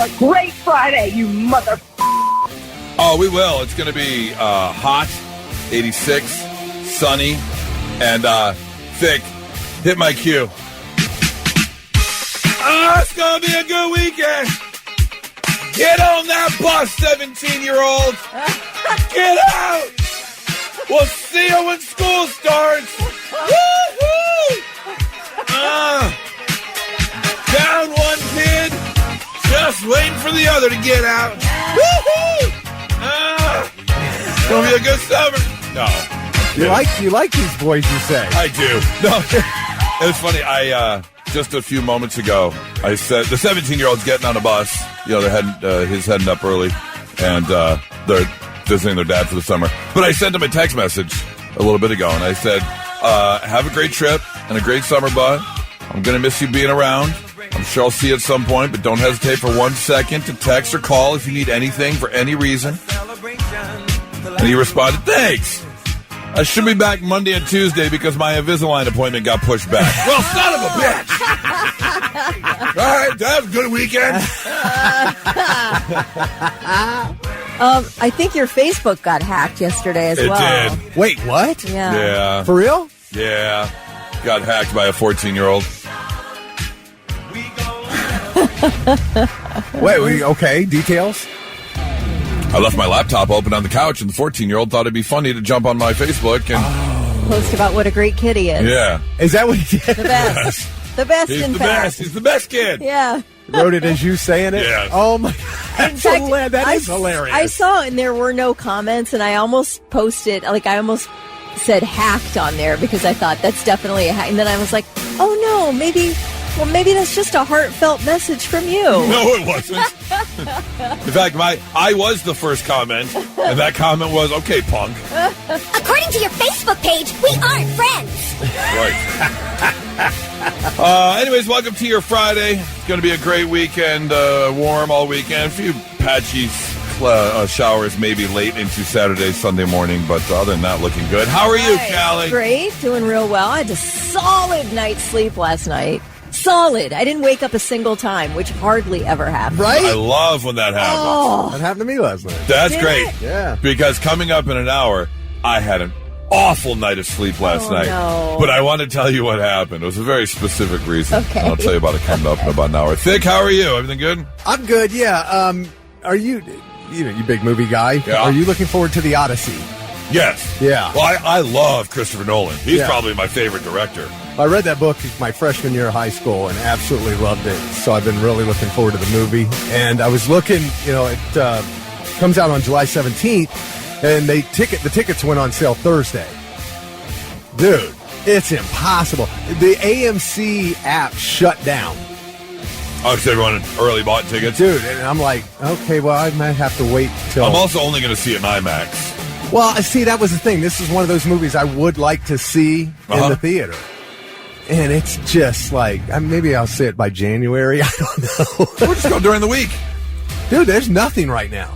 a great Friday, you mother... Oh, we will. It's going to be hot, 86, sunny, and thick. Hit my cue. Oh, it's going to be a good weekend. Get on that bus, 17-year-old. Get out. We'll see you when school starts. Woo-hoo! Down one kid, just waiting for the other to get out. Woo-hoo! It's going to be a good summer. No. You like these boys, you say? I do. No. It was funny. Just a few moments ago, I said the 17-year-old's getting on a bus. They're he's heading up early, and they're visiting their dad for the summer. But I sent him a text message a little bit ago, and I said, have a great trip and a great summer, bud. I'm going to miss you being around. I'm sure I'll see you at some point, but don't hesitate for 1 second to text or call if you need anything for any reason. And he responded, thanks. I should be back Monday and Tuesday because my Invisalign appointment got pushed back. Well, son of a bitch! All right, have a good weekend. I think your Facebook got hacked yesterday as well. It did. Wait, what? Yeah. For real? Yeah. Got hacked by a 14-year-old. Wait, okay, details? I left my laptop open on the couch, and the 14-year-old thought it'd be funny to jump on my Facebook and post about what a great kid he is. Yeah. Is that what he did? The best. The best, He's in the fact. best. He's the best kid. Yeah. Wrote it as you saying it? Yes. Oh, my God. In fact, That is hilarious. I saw it, and there were no comments, and I almost posted, I almost said hacked on there because I thought that's definitely a hack. And then I was like, oh, no, maybe that's just a heartfelt message from you. No, it wasn't. In fact, I was the first comment, and that comment was, okay, punk. According to your Facebook page, we aren't friends. Right. Anyways, welcome to your Friday. It's going to be a great weekend, warm all weekend. A few patchy showers maybe late into Saturday, Sunday morning, but other than that, looking good. How are you, Callie? Great, doing real well. I had a solid night's sleep last night. Solid. I didn't wake up a single time, which hardly ever happens. Right? I love when that happens. Oh. That happened to me last night. That's Did great. it? Yeah. Because coming up in an hour, I had an awful night of sleep last night. No. But I want to tell you what happened. It was a very specific reason. Okay. And I'll tell you about it coming up in about an hour. Thick, how are you? Everything good? I'm good, yeah. Are you big movie guy? Yeah. Are you looking forward to The Odyssey? Yes. Yeah. Well, I love Christopher Nolan. He's Yeah. probably my favorite director. I read that book my freshman year of high school and absolutely loved it. So I've been really looking forward to the movie. And I was looking, it comes out on July 17th, and the tickets went on sale Thursday. Dude, it's impossible. The AMC app shut down. Oh, because everyone early bought tickets? Dude, and I'm like, okay, well, I might have to wait till... I'm also only going to see it in IMAX. Well, see, that was the thing. This is one of those movies I would like to see in the theater. And it's just like, maybe I'll see it by January. I don't know. We'll just go during the week. Dude, there's nothing right now.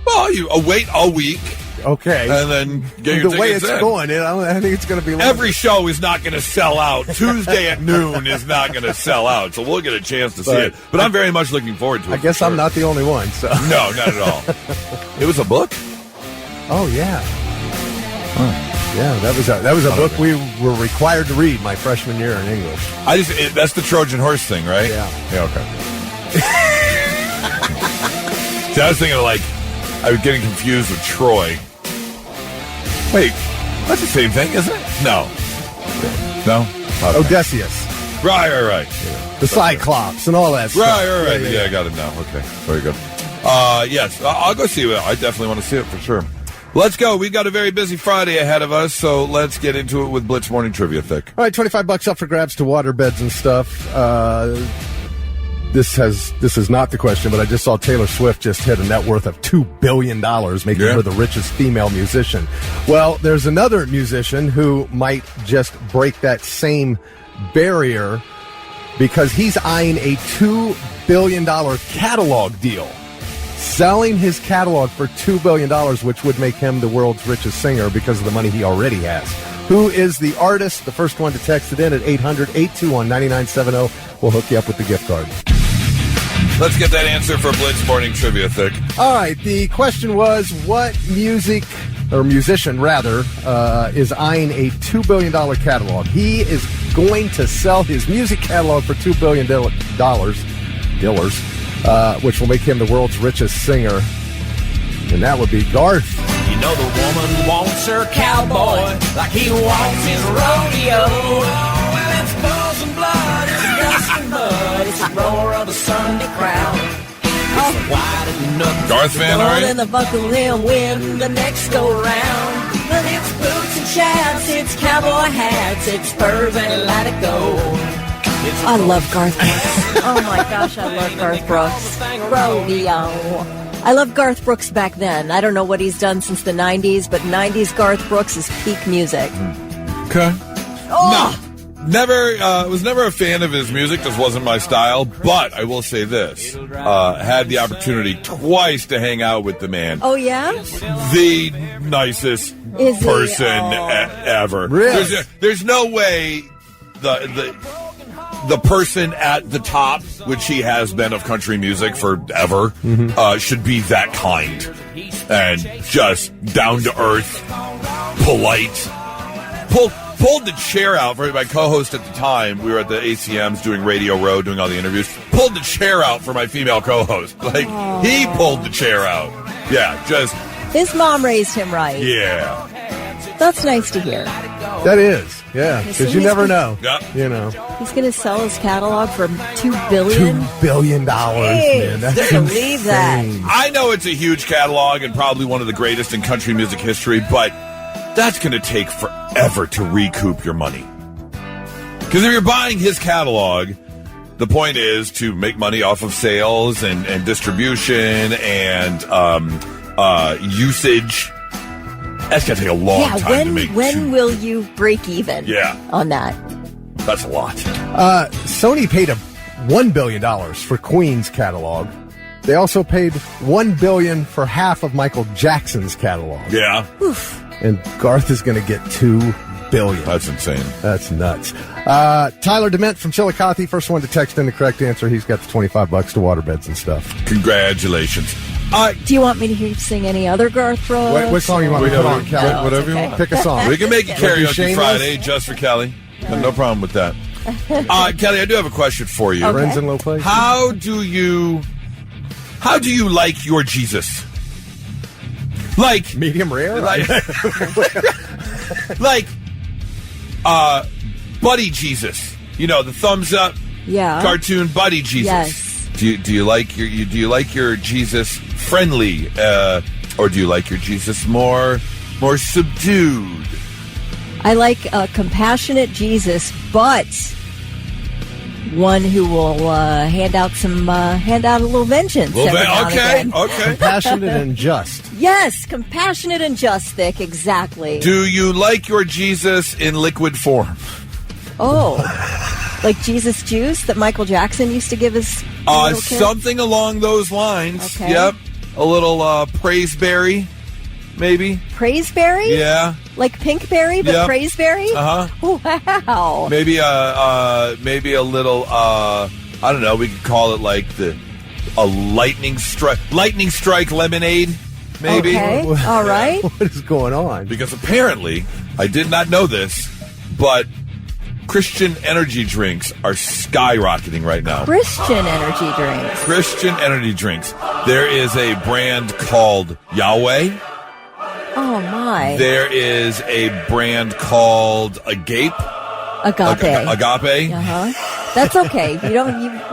Well, you wait a week. Okay. And then get your the way tickets it's in. going, I think it's going to be longer. Every show is not going to sell out. Tuesday at noon is not going to sell out. So we'll get a chance to see it. But I'm very much looking forward to it. I guess I'm not the only one. So No, not at all. It was a book? Oh, yeah. Huh. Yeah, that was a book we were required to read my freshman year in English. That's the Trojan horse thing, right? Yeah. Yeah, okay. See, I was thinking I was getting confused with Troy. Wait, that's the same thing, isn't it? No. No? Okay. Odysseus. Right. Yeah. The Cyclops and all that stuff. Right. Yeah, I got it now. Okay, very good. Yes, I'll go see it. I definitely want to see it for sure. Let's go. We've got a very busy Friday ahead of us, so let's get into it with Blitz Morning Trivia, Thick. All right, $25 up for grabs to water beds and stuff. This is not the question, but I just saw Taylor Swift just hit a net worth of $2 billion, making her the richest female musician. Well, there's another musician who might just break that same barrier because he's eyeing a $2 billion catalog deal. Selling his catalog for $2 billion, which would make him the world's richest singer because of the money he already has. Who is the artist? The first one to text it in at 800-821-9970. We'll hook you up with the gift card. Let's get that answer for Blitz Morning Trivia, Thick. All right, the question was, what musician is eyeing a $2 billion catalog? He is going to sell his music catalog for $2 billion, which will make him the world's richest singer. And that would be Garth. You know the woman wants her cowboy like he wants his rodeo. Well, it's balls and blood, it's dust and mud, it's the roar of a Sunday crowd. Garth fan, all right? And the buckle him win the next go round. But it's boots and chaps, it's cowboy hats, it's spurs and let it go. I love Garth Brooks. Oh my gosh, I love Garth Brooks. Rodeo. I love Garth Brooks back then. I don't know what he's done since the 90s, but 90s Garth Brooks is peak music. Okay. Oh! No. Was never a fan of his music. This wasn't my style. But I will say this. Had the opportunity twice to hang out with the man. Oh, yeah? The nicest person ever. Really? There's no way the person at the top, which he has been of country music forever, should be that kind and just down to earth, polite. Pulled the chair out for my co-host at the time. We were at the ACMs doing Radio Row, doing all the interviews. Pulled the chair out for my female co-host. He pulled the chair out. Yeah, just. His mom raised him right. Yeah. That's nice to hear. That is, yeah, because you never know. Yep. You know. He's going to sell his catalog for $2 billion. $2 billion, man. That's can't believe that. insane. I know it's a huge catalog and probably one of the greatest in country music history, but that's going to take forever to recoup your money. Because if you're buying his catalog, the point is to make money off of sales and distribution and usage. That's going to take a long time to make. When will you break even on that? That's a lot. Sony paid $1 billion for Queen's catalog. They also paid $1 billion for half of Michael Jackson's catalog. Yeah. Oof. And Garth is going to get $2 billion. That's insane. That's nuts. Tyler DeMent from Chillicothe, first one to text in the correct answer. He's got the $25 to waterbeds and stuff. Congratulations. Do you want me to hear you sing any other Garth Brooks? What song you want me to put on, Kelly? Whatever you want. Pick a song. We can make it karaoke Shameless? Friday just for Kelly. No problem with that. Kelly, I do have a question for you. Okay. Friends in low place. How do you like your Jesus? Like Medium rare? like Buddy Jesus. You know, the thumbs up cartoon Buddy Jesus. Yes. Do you like your Jesus friendly, or do you like your Jesus more subdued? I like a compassionate Jesus, but one who will hand out a little vengeance. Okay. Compassionate and just. Yes, compassionate and just, Thick, exactly. Do you like your Jesus in liquid form? Oh, like Jesus juice that Michael Jackson used to give his little kid? Something along those lines. Okay. Yep. A little praiseberry, maybe. Praiseberry? Yeah. Like pinkberry, but praiseberry? Uh-huh. Wow. Maybe a little I don't know, we could call it like a lightning strike lemonade, maybe. Okay. All right. What is going on? Because apparently, I did not know this, but Christian energy drinks are skyrocketing right now. Christian energy drinks. Christian energy drinks. There is a brand called Yahweh. Oh, my. There is a brand called Agape. Agape. Agape. Uh-huh. That's okay. You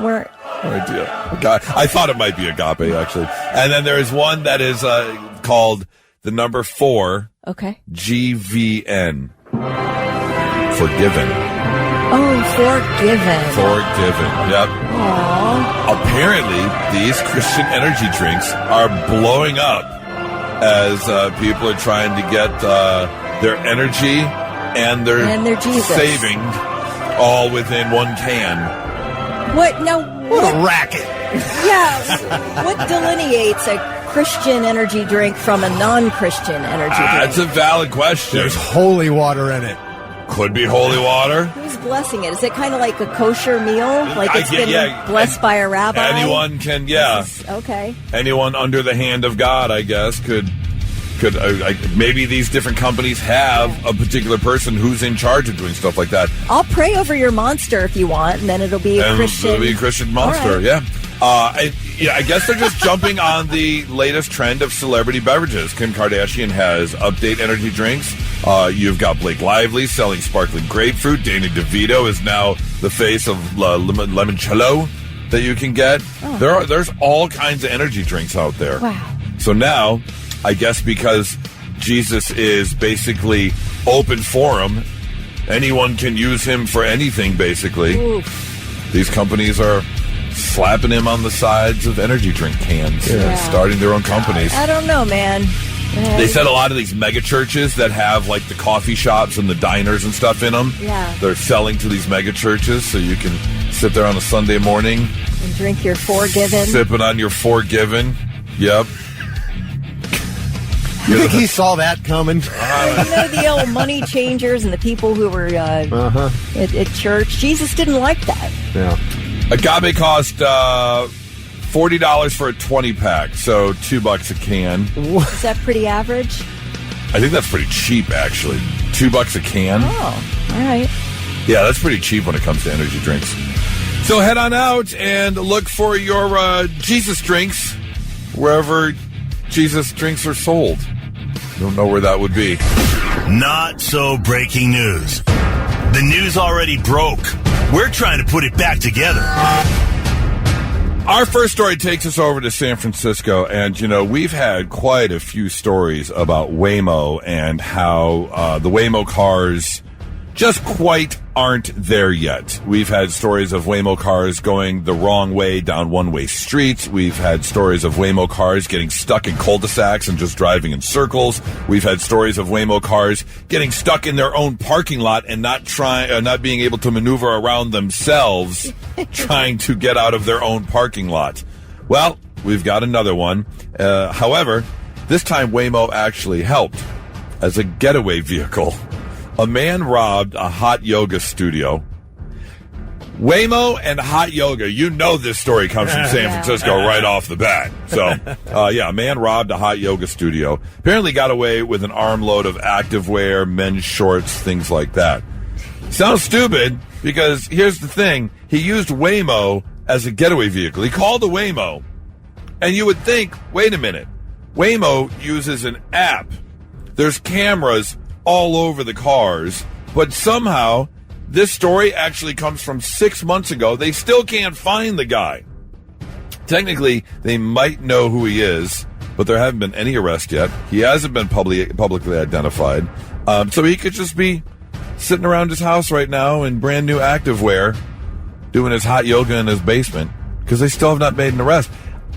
weren't. No idea. I thought it might be Agape, actually. And then there is one that is called the number 4. Okay. GVN. Forgiven. Oh, forgiven. Forgiven. Yep. Aww. Apparently, these Christian energy drinks are blowing up as people are trying to get their energy and their Jesus saving all within one can. What a racket. Yeah. What delineates a Christian energy drink from a non-Christian energy drink? That's a valid question. There's holy water in it. Could be holy water. Who's blessing it? Is it kind of like a kosher meal? Like it's been blessed by a rabbi? Anyone can, okay. Anyone under the hand of God, I guess, could maybe these different companies have a particular person who's in charge of doing stuff like that. I'll pray over your monster if you want, and then it'll be a Christian. It'll be a Christian monster, right. yeah. I guess they're just jumping on the latest trend of celebrity beverages. Kim Kardashian has Update energy drinks. You've got Blake Lively selling sparkling grapefruit. Danny DeVito is now the face of limoncello that you can get. Oh. There's all kinds of energy drinks out there. Wow. So now, I guess because Jesus is basically open forum, anyone can use him for anything, basically. Oof. These companies are slapping him on the sides of energy drink cans and starting their own companies. I don't know, man. They said a lot of these mega churches that have like the coffee shops and the diners and stuff in them, they're selling to these mega churches, so you can sit there on a Sunday morning and drink your Forgiven. Sipping on your Forgiven. Yep. You think he saw that coming? The old money changers and the people who were at church. Jesus didn't like that. Yeah. Agave cost $40 for a 20-pack, so $2 a can. Is that pretty average? I think that's pretty cheap, actually. $2 a can. Oh, all right. Yeah, that's pretty cheap when it comes to energy drinks. So head on out and look for your Jesus drinks wherever Jesus drinks are sold. Don't know where that would be. Not so breaking news. The news already broke. We're trying to put it back together. Our first story takes us over to San Francisco, and, we've had quite a few stories about Waymo and how the Waymo cars just quite aren't there yet. We've had stories of Waymo cars going the wrong way down one-way streets. We've had stories of Waymo cars getting stuck in cul-de-sacs and just driving in circles. We've had stories of Waymo cars getting stuck in their own parking lot and not being able to maneuver around themselves, trying to get out of their own parking lot. Well, we've got another one. However, this time Waymo actually helped as a getaway vehicle. A man robbed a hot yoga studio. Waymo and hot yoga. This story comes from San Francisco right off the bat. So, a man robbed a hot yoga studio. Apparently got away with an armload of activewear, men's shorts, things like that. Sounds stupid because here's the thing. He used Waymo as a getaway vehicle. He called a Waymo. And you would think, wait a minute. Waymo uses an app. There's cameras all over the cars, but somehow this story actually comes from 6 months ago. They still can't find the guy. Technically, they might know who he is, but there haven't been any arrests yet. He hasn't been publicly identified. So he could just be sitting around his house right now in brand new activewear, doing his hot yoga in his basement, because they still have not made an arrest.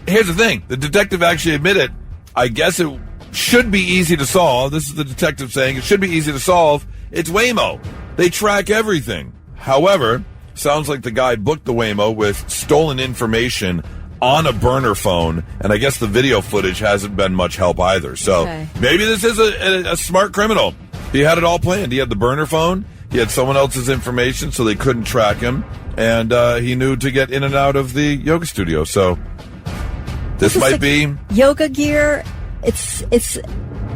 Here's the thing. The detective actually admitted, I guess it should be easy to solve. This is the detective saying it should be easy to solve. It's Waymo. They track everything. However, sounds like the guy booked the Waymo with stolen information on a burner phone, and I guess the video footage hasn't been much help either. So maybe this is a smart criminal. He had it all planned. He had the burner phone. He had someone else's information, so they couldn't track him, and he knew to get in and out of the yoga studio. So this might be yoga gear. It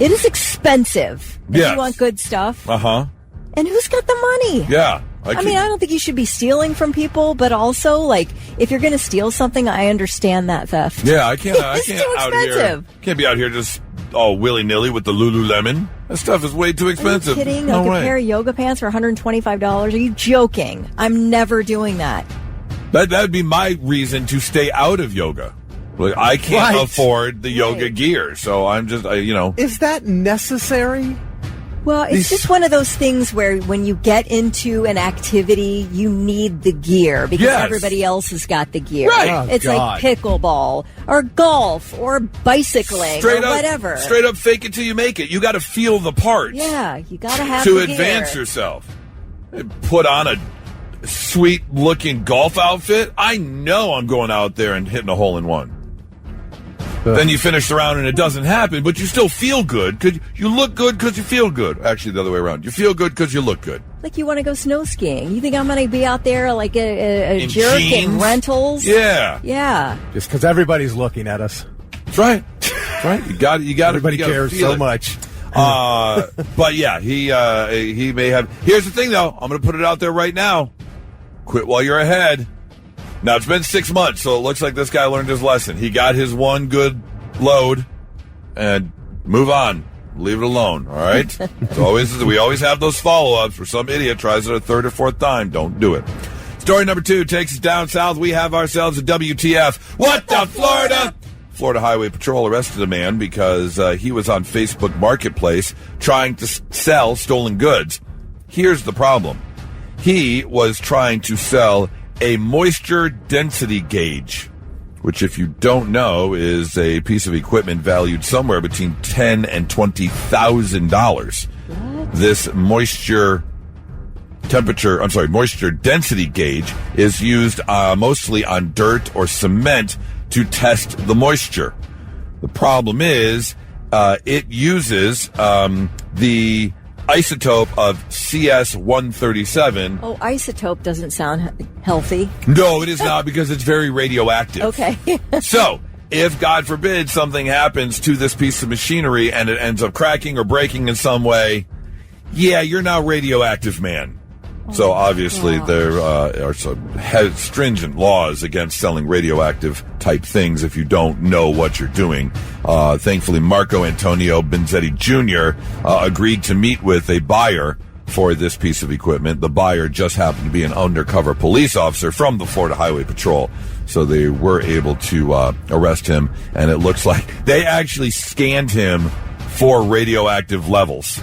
is expensive. If you want good stuff. And who's got the money? Yeah. I don't think you should be stealing from people, but also, if you're going to steal something, I understand that theft. Yeah, I can't. It's too expensive. Can't be out here just all willy-nilly with the Lululemon. That stuff is way too expensive. Are you kidding? No way. A pair of yoga pants for $125? Are you joking? I'm never doing that. That'd be my reason to stay out of yoga. I can't afford the yoga gear, so I'm just, Is that necessary? Well, it's just one of those things where when you get into an activity, you need the gear because everybody else has got the gear. Right. Oh, it's like pickleball or golf or bicycling or whatever. Straight up fake it till you make it. You got to feel the parts. Yeah, you got to have to the advance gear. yourself. Put on a sweet-looking golf outfit. I know I'm going out there and hitting a hole-in-one. Then you finish the round and it doesn't happen, but you still feel good. You look good because you feel good. Actually, the other way around. You feel good because you look good. Like you want to go snow skiing. You think I'm going to be out there like a jerk jeans? in rentals? Yeah. Yeah. Just because everybody's looking at us. That's right. That's right. You got Everybody cares so much. But yeah, he may have. Here's the thing, though. I'm going to put it out there right now. Quit while you're ahead. Now, it's been 6 months, so it looks like this guy learned his lesson. He got his one good load, and move on. Leave it alone, all right? We always have those follow-ups where some idiot tries it a third or fourth time. Don't do it. Story number 2 takes us down south. We have ourselves a WTF. What the Florida? Florida Highway Patrol arrested a man because he was on Facebook Marketplace trying to sell stolen goods. Here's the problem. He was trying to sell a moisture density gauge, which, if you don't know, is a piece of equipment valued somewhere between $10,000 and $20,000. This moisture density gauge is used mostly on dirt or cement to test the moisture. The problem is it uses the isotope of CS-137. Oh, isotope doesn't sound healthy. No, it is not, because it's very radioactive. Okay. So, if, God forbid, something happens to this piece of machinery and it ends up cracking or breaking in some way, yeah, you're now radioactive, man. So obviously there are some stringent laws against selling radioactive type things if you don't know what you're doing. Thankfully, Marco Antonio Benzetti Jr. Agreed to meet with a buyer for this piece of equipment. The buyer just happened to be an undercover police officer from the Florida Highway Patrol. So they were able to arrest him, and it looks like they actually scanned him for radioactive levels.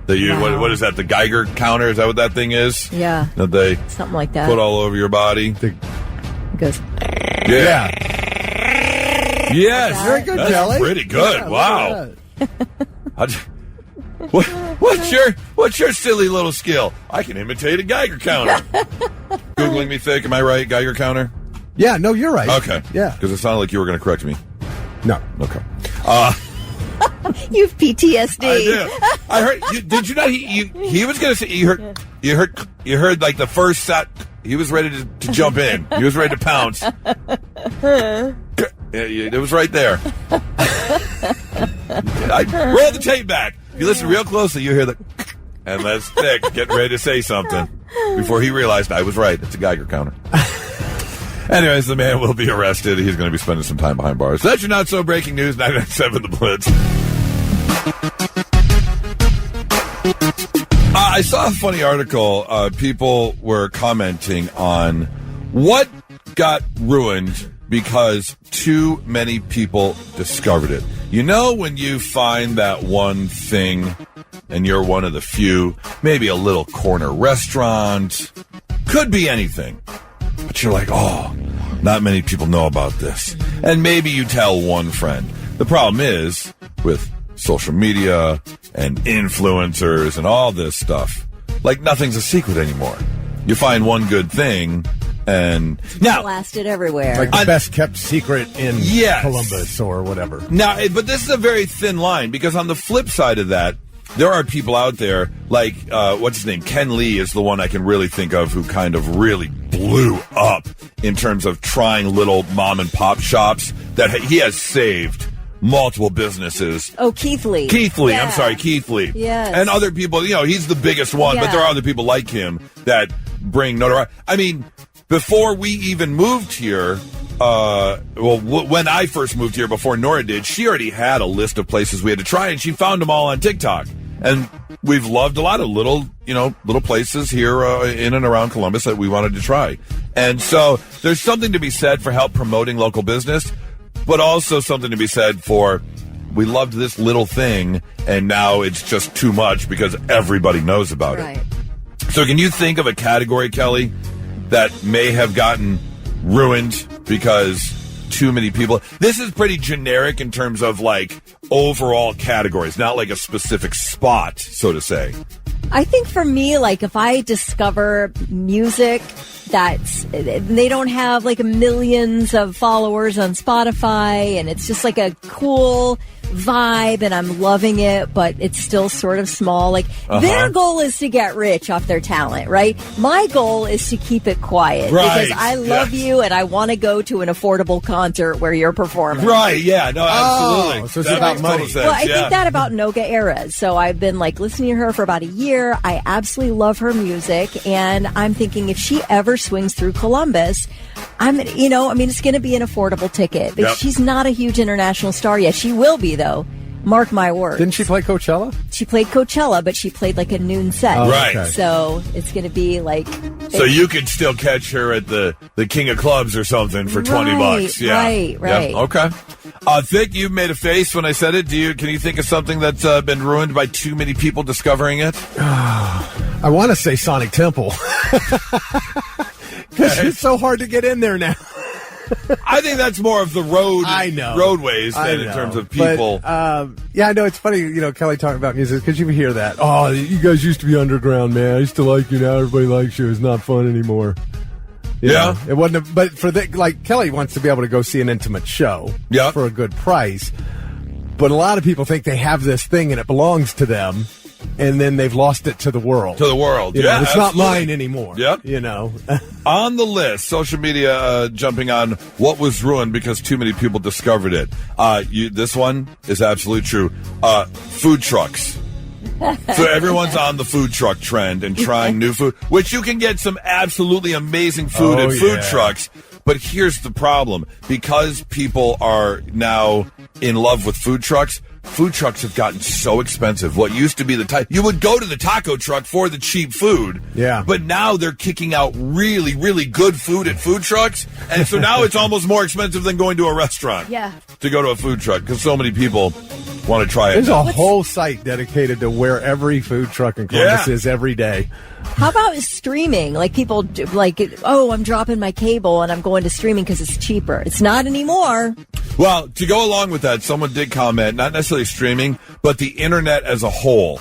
What is that, the Geiger counter? Is that what that thing is? Yeah. That they something like that. Put all over your body? It goes. Yeah. Yes. Very good, That's Kelly. pretty good. Yeah, Wow. What's your silly little skill? I can imitate a Geiger counter. Googling me thick. Am I right? Geiger counter? Yeah, no, you're right. Okay. Yeah. Because it sounded like you were going to correct me. No. Okay. You have PTSD. I do. I heard. Did you not? He was going to say. You heard like the first set. He was ready to jump in. He was ready to pounce. It was right there. I roll the tape back. If you listen real closely, you hear the, and that's Thick getting ready to say something before he realized I was right. It's a Geiger counter. Anyways, the man will be arrested. He's going to be spending some time behind bars. That's your not so breaking news. 99.7 The Blitz. I saw a funny article. People were commenting on what got ruined because too many people discovered it. You know, when you find that one thing and you're one of the few, maybe a little corner restaurant, could be anything. But you're like, oh, not many people know about this. And maybe you tell one friend. The problem is, with social media and influencers and all this stuff, like nothing's a secret anymore. You find one good thing, and now blasted everywhere. Like the best kept secret in Columbus or whatever. Now, but this is a very thin line, because on the flip side of that, there are people out there like, what's his name? Ken Lee is the one I can really think of who kind of really blew up in terms of trying little mom and pop shops that he has saved multiple businesses. Oh, Keith Lee. Keith Lee. Yeah. I'm sorry, Keith Lee. Yes. And other people, he's the biggest one, but there are other people like him that bring notoriety. I mean, before we even moved here, when I first moved here, before Nora did, she already had a list of places we had to try, and she found them all on TikTok. And we've loved a lot of little places here in and around Columbus that we wanted to try. And so there's something to be said for help promoting local business, but also something to be said for, we loved this little thing, and now it's just too much because everybody knows about it. So can you think of a category, Kelly, that may have gotten ruined because too many people? This is pretty generic in terms of like overall categories, not like a specific spot, so to say. I think for me, like if I discover music they don't have like millions of followers on Spotify, and it's just like a cool vibe and I'm loving it, but it's still sort of small. Like, their goal is to get rich off their talent, right? My goal is to keep it quiet because I love you and I want to go to an affordable concert where you're performing. Right, yeah, no, absolutely. Oh, so it's about money. Well, I think that about Noga Erez. So I've been like listening to her for about a year. I absolutely love her music, and I'm thinking if she ever swings through Columbus, it's going to be an affordable ticket. But she's not a huge international star yet. She will be, though. Mark my words. Didn't she play Coachella? She played Coachella, but she played like a noon set. Oh, right. Okay. So it's going to be like... So you could still catch her at the King of Clubs or something for $20. Yeah. Right. Yeah. Okay. Vic, you made a face when I said it. Can you think of something that's been ruined by too many people discovering it? I want to say Sonic Temple. Because it's so hard to get in there now. I think that's more of the roadways than in terms of people. But, I know it's funny, Kelly talking about music because you hear that. Oh, you guys used to be underground, man. I used to like you. Now everybody likes you. It's not fun anymore. It wasn't. But Kelly wants to be able to go see an intimate show for a good price. But a lot of people think they have this thing and it belongs to them. And then they've lost it to the world. It's not mine anymore. Yep. On the list, social media jumping on what was ruined because too many people discovered it. This one is absolutely true. Food trucks. So everyone's on the food truck trend and trying new food, which you can get some absolutely amazing food at food trucks. But here's the problem. Because people are now in love with food trucks have gotten so expensive. What used to be you would go to the taco truck for the cheap food. Yeah. But now they're kicking out really, really good food at food trucks. And so now it's almost more expensive than going to a restaurant. Yeah. To go to a food truck because so many people want to try it. There's a whole site dedicated to where every food truck in Columbus is every day. How about streaming? Like people I'm dropping my cable and I'm going to streaming because it's cheaper. It's not anymore. Well, to go along with that, someone did comment, not necessarily streaming, but the internet as a whole.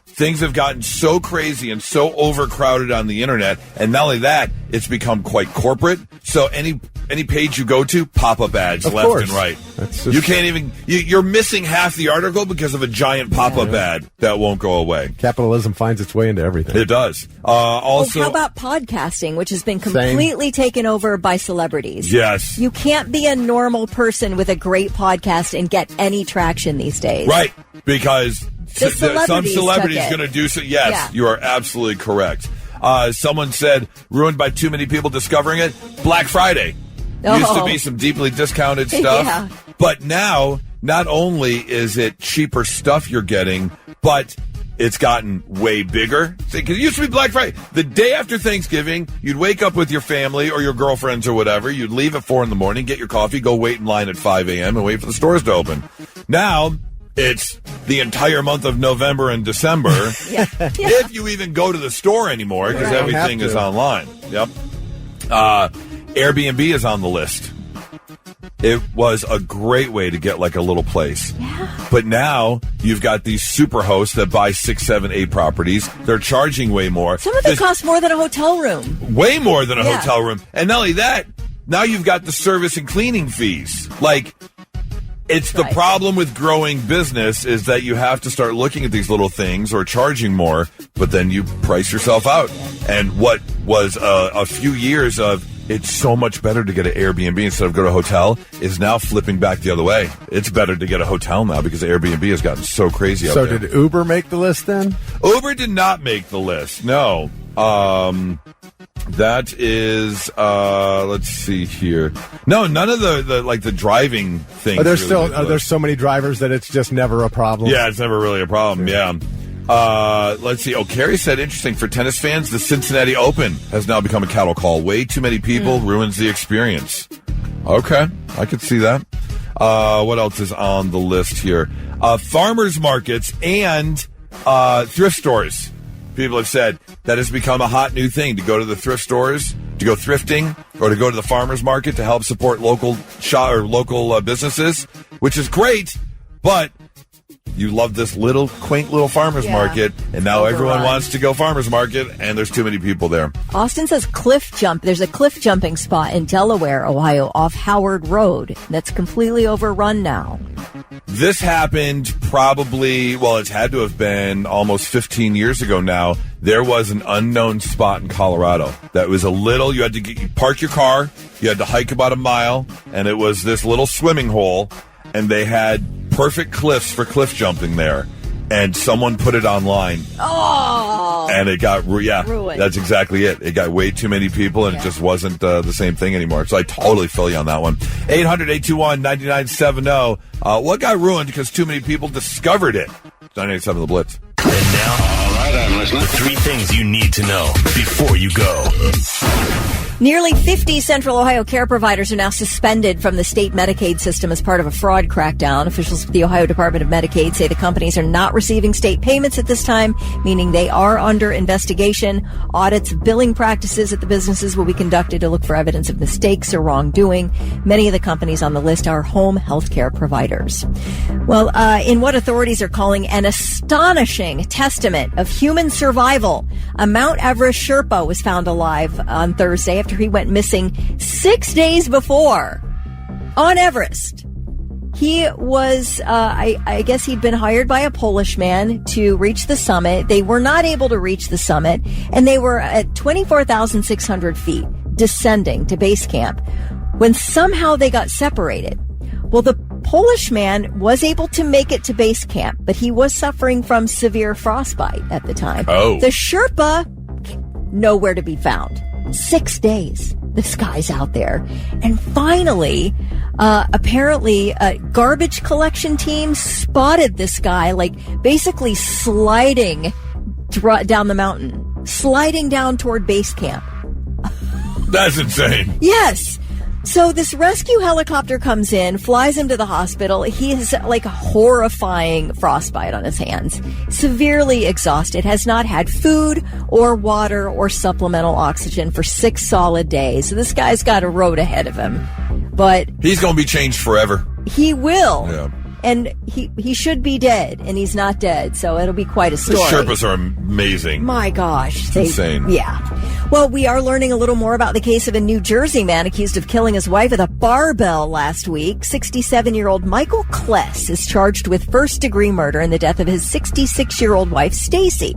Things have gotten so crazy and so overcrowded on the internet, and not only that, it's become quite corporate. So any page you go to, pop-up ads left and right. You can't even... You're missing half the article because of a giant pop-up ad that won't go away. Capitalism finds its way into everything. It does. Also, how about podcasting, which has been completely taken over by celebrities? Yes. You can't be a normal person with a great podcast and get any traction these days. Right, because... some celebrity's going to do so. Yes, yeah. You are absolutely correct. Someone said, ruined by too many people discovering it, Black Friday. Used to be some deeply discounted stuff. But now, not only is it cheaper stuff you're getting, but it's gotten way bigger. Because it used to be Black Friday. The day after Thanksgiving, you'd wake up with your family or your girlfriends or whatever. You'd leave at 4 a.m, get your coffee, go wait in line at 5 a.m. and wait for the stores to open. Now... it's the entire month of November and December, if you even go to the store anymore, because everything is online. Yep. Airbnb is on the list. It was a great way to get like a little place. Yeah. But now you've got these super hosts that buy 6, 7, 8 properties. They're charging way more. Some of it costs more than a hotel room. Way more than a hotel room. And not only that, now you've got the service and cleaning fees. It's the problem with growing business is that you have to start looking at these little things or charging more, but then you price yourself out. And what was a few years of it's so much better to get an Airbnb instead of go to a hotel is now flipping back the other way. It's better to get a hotel now because Airbnb has gotten so crazy out there. So did Uber make the list then? Uber did not make the list, no. That is, let's see here. No, none of the driving things. There's so many drivers that it's just never a problem. Yeah, it's never really a problem. Yeah. Let's see. Oh, Carrie said, interesting for tennis fans, the Cincinnati Open has now become a cattle call. Way too many people ruins the experience. Okay, I could see that. What else is on the list here? Farmers markets and thrift stores. People have said that has become a hot new thing to go to the thrift stores, to go thrifting, or to go to the farmers market to help support local businesses, which is great. But you love this quaint little farmers market, and now everyone wants to go farmers market, and there's too many people there. Austin says cliff jump. There's a cliff jumping spot in Delaware, Ohio, off Howard Road. That's completely overrun now. This happened probably, well, it's had to have been almost 15 years ago now. There was an unknown spot in Colorado that was you had to park your car, you had to hike about a mile, and it was this little swimming hole, and they had perfect cliffs for cliff jumping there. And someone put it online. Oh! And it got, ruined. That's exactly it. It got way too many people, and it just wasn't the same thing anymore. So I totally feel you on that one. 800-821-9970. What got ruined because too many people discovered it? 98.7 The Blitz. And now, all right, I'm listening. The 3 things you need to know before you go. Nearly 50 Central Ohio care providers are now suspended from the state Medicaid system as part of a fraud crackdown. Officials with the Ohio Department of Medicaid say the companies are not receiving state payments at this time, meaning they are under investigation. Audits of billing practices at the businesses will be conducted to look for evidence of mistakes or wrongdoing. Many of the companies on the list are home health care providers. Well, in what authorities are calling an astonishing testament of human survival, a Mount Everest Sherpa was found alive on Thursday after he went missing 6 days before on Everest. He was, I guess he'd been hired by a Polish man to reach the summit. They were not able to reach the summit, and they were at 24,600 feet, descending to base camp, when somehow they got separated. Well, the Polish man was able to make it to base camp, but he was suffering from severe frostbite at the time. Oh. The Sherpa, nowhere to be found. 6 days. This guy's out there. And finally, apparently, a garbage collection team spotted this guy, like, basically sliding down the mountain, sliding down toward base camp. That's insane. Yes. So this rescue helicopter comes in, flies him to the hospital. He has like a horrifying frostbite on his hands, severely exhausted, has not had food or water or supplemental oxygen for 6 solid days. So this guy's got a road ahead of him, but he's going to be changed forever. He will. Yeah. And he should be dead, and he's not dead, so it'll be quite a story. The Sherpas are amazing. My gosh. It's insane. Yeah. Well, we are learning a little more about the case of a New Jersey man accused of killing his wife with a barbell last week. 67-year-old Michael Kless is charged with first-degree murder in the death of his 66-year-old wife, Stacy.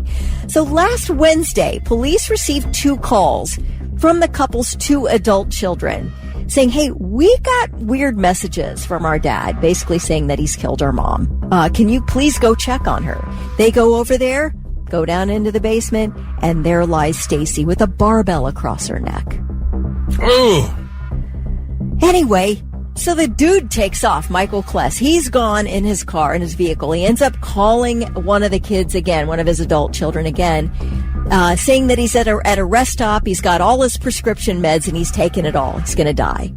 So last Wednesday, police received 2 calls from the couple's 2 adult children saying, hey, we got weird messages from our dad, basically saying that he's killed our mom. Can you please go check on her? They go over there, go down into the basement, and there lies Stacy with a barbell across her neck. Ooh. Anyway, so the dude takes off, Michael Kless. He's gone in his car, in his vehicle. He ends up calling one of the kids again, one of his adult children again, saying that he's at a rest stop. He's got all his prescription meds and he's taken it all. He's going to die.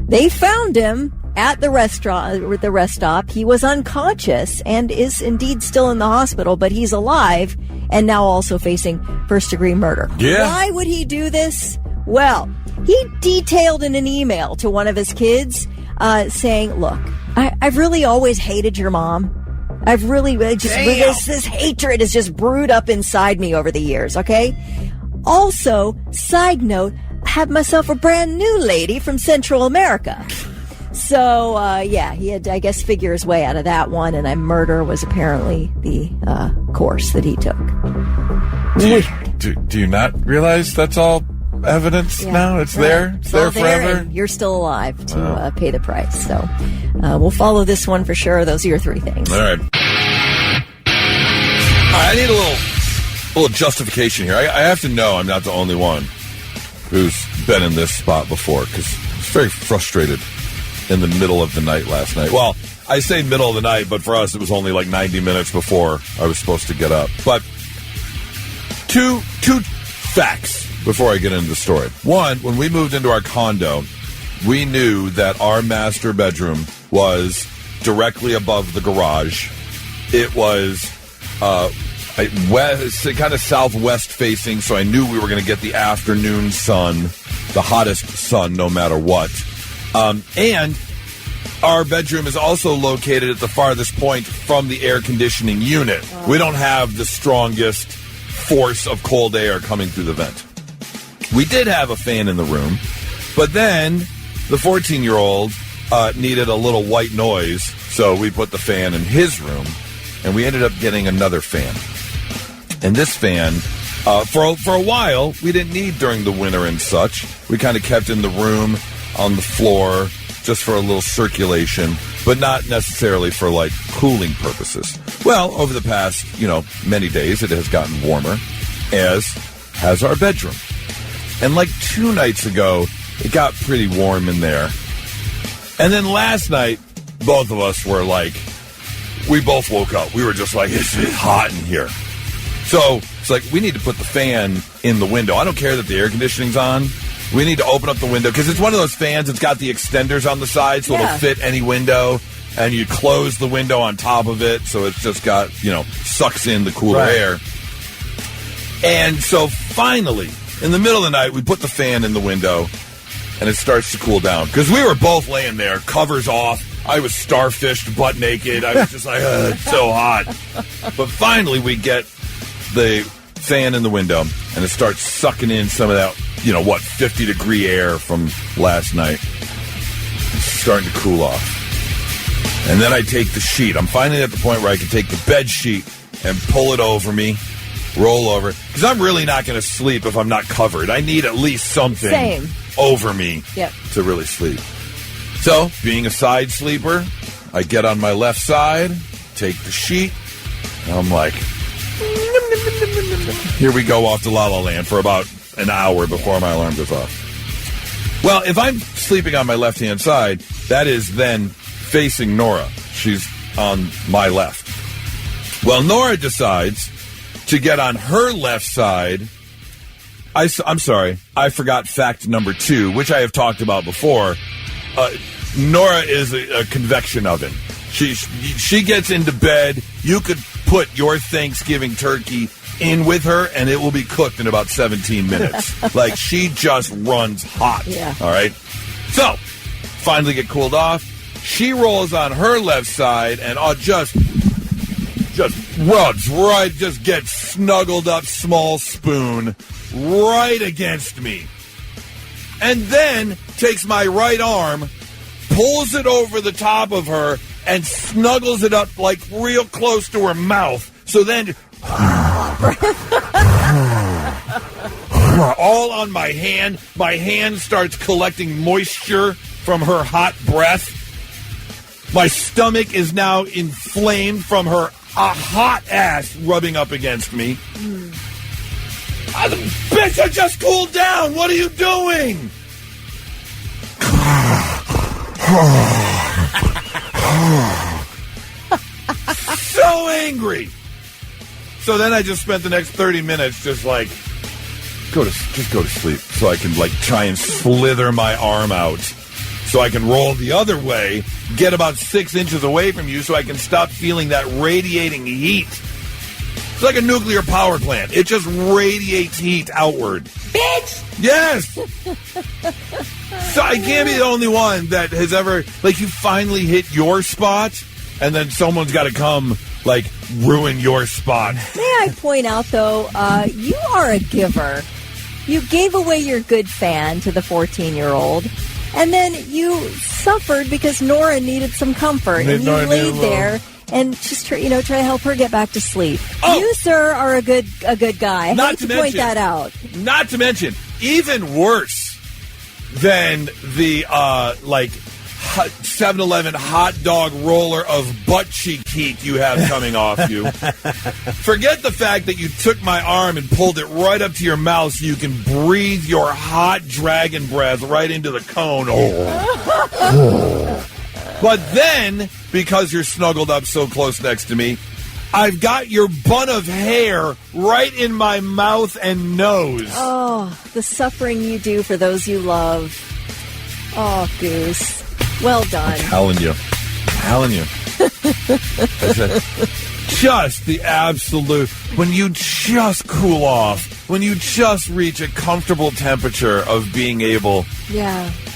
They found him at the rest stop. He was unconscious and is indeed still in the hospital, but he's alive and now also facing first-degree murder. Yeah. Why would he do this? Well, he detailed in an email to one of his kids saying, look, I've really always hated your mom. I've really just, this hatred has just brewed up inside me over the years, okay? Also, side note, I have myself a brand new lady from Central America. So, yeah, he had, I guess, figure his way out of that one, and murder was apparently the course that he took. Do you not realize that's all evidence now? It's there. It's there forever. You're still alive to pay the price. So we'll follow this one for sure. Those are your 3 things. All right. I need a little justification here. I have to know I'm not the only one who's been in this spot before, because I was very frustrated in the middle of the night last night. Well, I say middle of the night, but for us it was only like 90 minutes before I was supposed to get up. But two facts before I get into the story. One, when we moved into our condo, we knew that our master bedroom was directly above the garage. It was west, kind of southwest facing, so I knew we were going to get the afternoon sun, the hottest sun, no matter what. And our bedroom is also located at the farthest point from the air conditioning unit. We don't have the strongest force of cold air coming through the vent. We did have a fan in the room, but then the 14-year-old needed a little white noise, so we put the fan in his room, and we ended up getting another fan. And this fan, for a while, we didn't need during the winter and such. We kind of kept in the room on the floor just for a little circulation, but not necessarily for, like, cooling purposes. Well, over the past, many days, it has gotten warmer, as has our bedroom. And like 2 nights ago, it got pretty warm in there. And then last night, both of us were like, we both woke up. We were just like, it's hot in here. So it's like, we need to put the fan in the window. I don't care that the air conditioning's on. We need to open up the window because it's one of those fans. It's got the extenders on the side, so it'll fit any window. And you close the window on top of it, so it's just got, sucks in the cooler air. And so finally, in the middle of the night, we put the fan in the window, and it starts to cool down. Because we were both laying there, covers off. I was starfished, butt naked. I was just like, it's so hot. But finally, we get the fan in the window, and it starts sucking in some of that, 50-degree air from last night. It's starting to cool off. And then I take the sheet. I'm finally at the point where I can take the bed sheet and pull it over me, roll over. Because I'm really not going to sleep if I'm not covered. I need at least something over me to really sleep. So, being a side sleeper, I get on my left side, take the sheet, and I'm like, here we go off to La La Land for about an hour before my alarm goes off. Well, if I'm sleeping on my left-hand side, that is then facing Nora. She's on my left. Well, Nora decides to get on her left side. I'm sorry, I forgot fact number 2, which I have talked about before. Nora is a convection oven. She gets into bed. You could put your Thanksgiving turkey in with her, and it will be cooked in about 17 minutes. Like, she just runs hot. Yeah. All right? So, finally get cooled off. She rolls on her left side and just rubs right, just gets snuggled up, small spoon, right against me. And then takes my right arm, pulls it over the top of her, and snuggles it up like real close to her mouth. So then, all on my hand. My hand starts collecting moisture from her hot breath. My stomach is now inflamed from her hot ass rubbing up against me. Bitch, I just cooled down. What are you doing? So angry. So then I just spent the next 30 minutes just like, go to sleep so I can like try and slither my arm out so I can roll the other way, get about 6 inches away from you so I can stop feeling that radiating heat. It's like a nuclear power plant. It just radiates heat outward. Bitch! Yes! So I can't be the only one that has ever, like, you finally hit your spot, and then someone's got to come, like, ruin your spot. May I point out, though, you are a giver. You gave away your good fan to the 14-year-old, and then you suffered because Nora needed some comfort, and you laid there and just try to help her get back to sleep. Oh. You, sir, are a good guy. I hate to point that out. Not to mention, even worse than the 7-Eleven hot dog roller of butt cheek heat you have coming off you. Forget the fact that you took my arm and pulled it right up to your mouth so you can breathe your hot dragon breath right into the cone. But then, because you're snuggled up so close next to me, I've got your bun of hair right in my mouth and nose. Oh, the suffering you do for those you love. Oh, Goose. Well done. I'm telling you. Just the absolute, when you just cool off, when you just reach a comfortable temperature of being able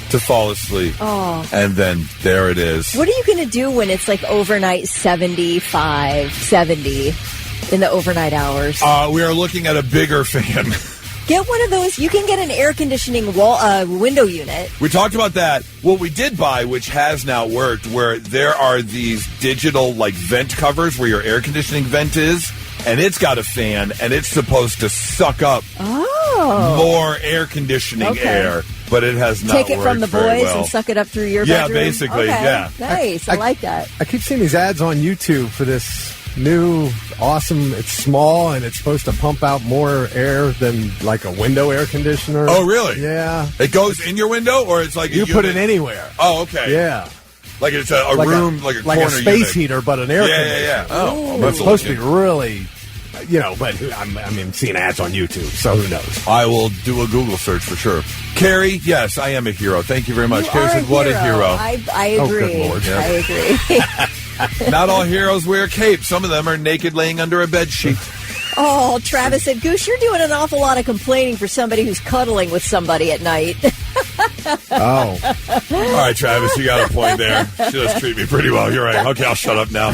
to fall asleep. Oh. And then there it is. What are you going to do when it's like overnight 75, 70 in the overnight hours? We are looking at a bigger fan. Get one of those. You can get an air conditioning window unit. We talked about that. What we did buy, which has now worked, where there are these digital like vent covers where your air conditioning vent is, and it's got a fan, and it's supposed to suck up more air conditioning air, but it has not Take it worked from the very boys well. and suck it up through your Yeah, bedroom? basically, Okay. yeah. Nice. I like that. I keep seeing these ads on YouTube for this new, awesome, it's small, and it's supposed to pump out more air than like a window air conditioner. Oh, really? Yeah. It goes in your window, or it's like You put it anywhere. Oh, okay. Yeah. Like it's a room, like a corner like a space unit. heater, but an air conditioner. Yeah. Oh, It's supposed to be really, but I'm seeing ads on YouTube, so who knows? I will do a Google search for sure. Carrie, yes, I am a hero. Thank you very much. Carrie said, what a hero. I Oh, agree. good Lord, yeah. I agree. Not all heroes wear capes. Some of them are naked laying under a bed sheet. Oh, Travis said, Goose, you're doing an awful lot of complaining for somebody who's cuddling with somebody at night. Oh. All right, Travis, you got a point there. She does treat me pretty well. You're right. Okay, I'll shut up now.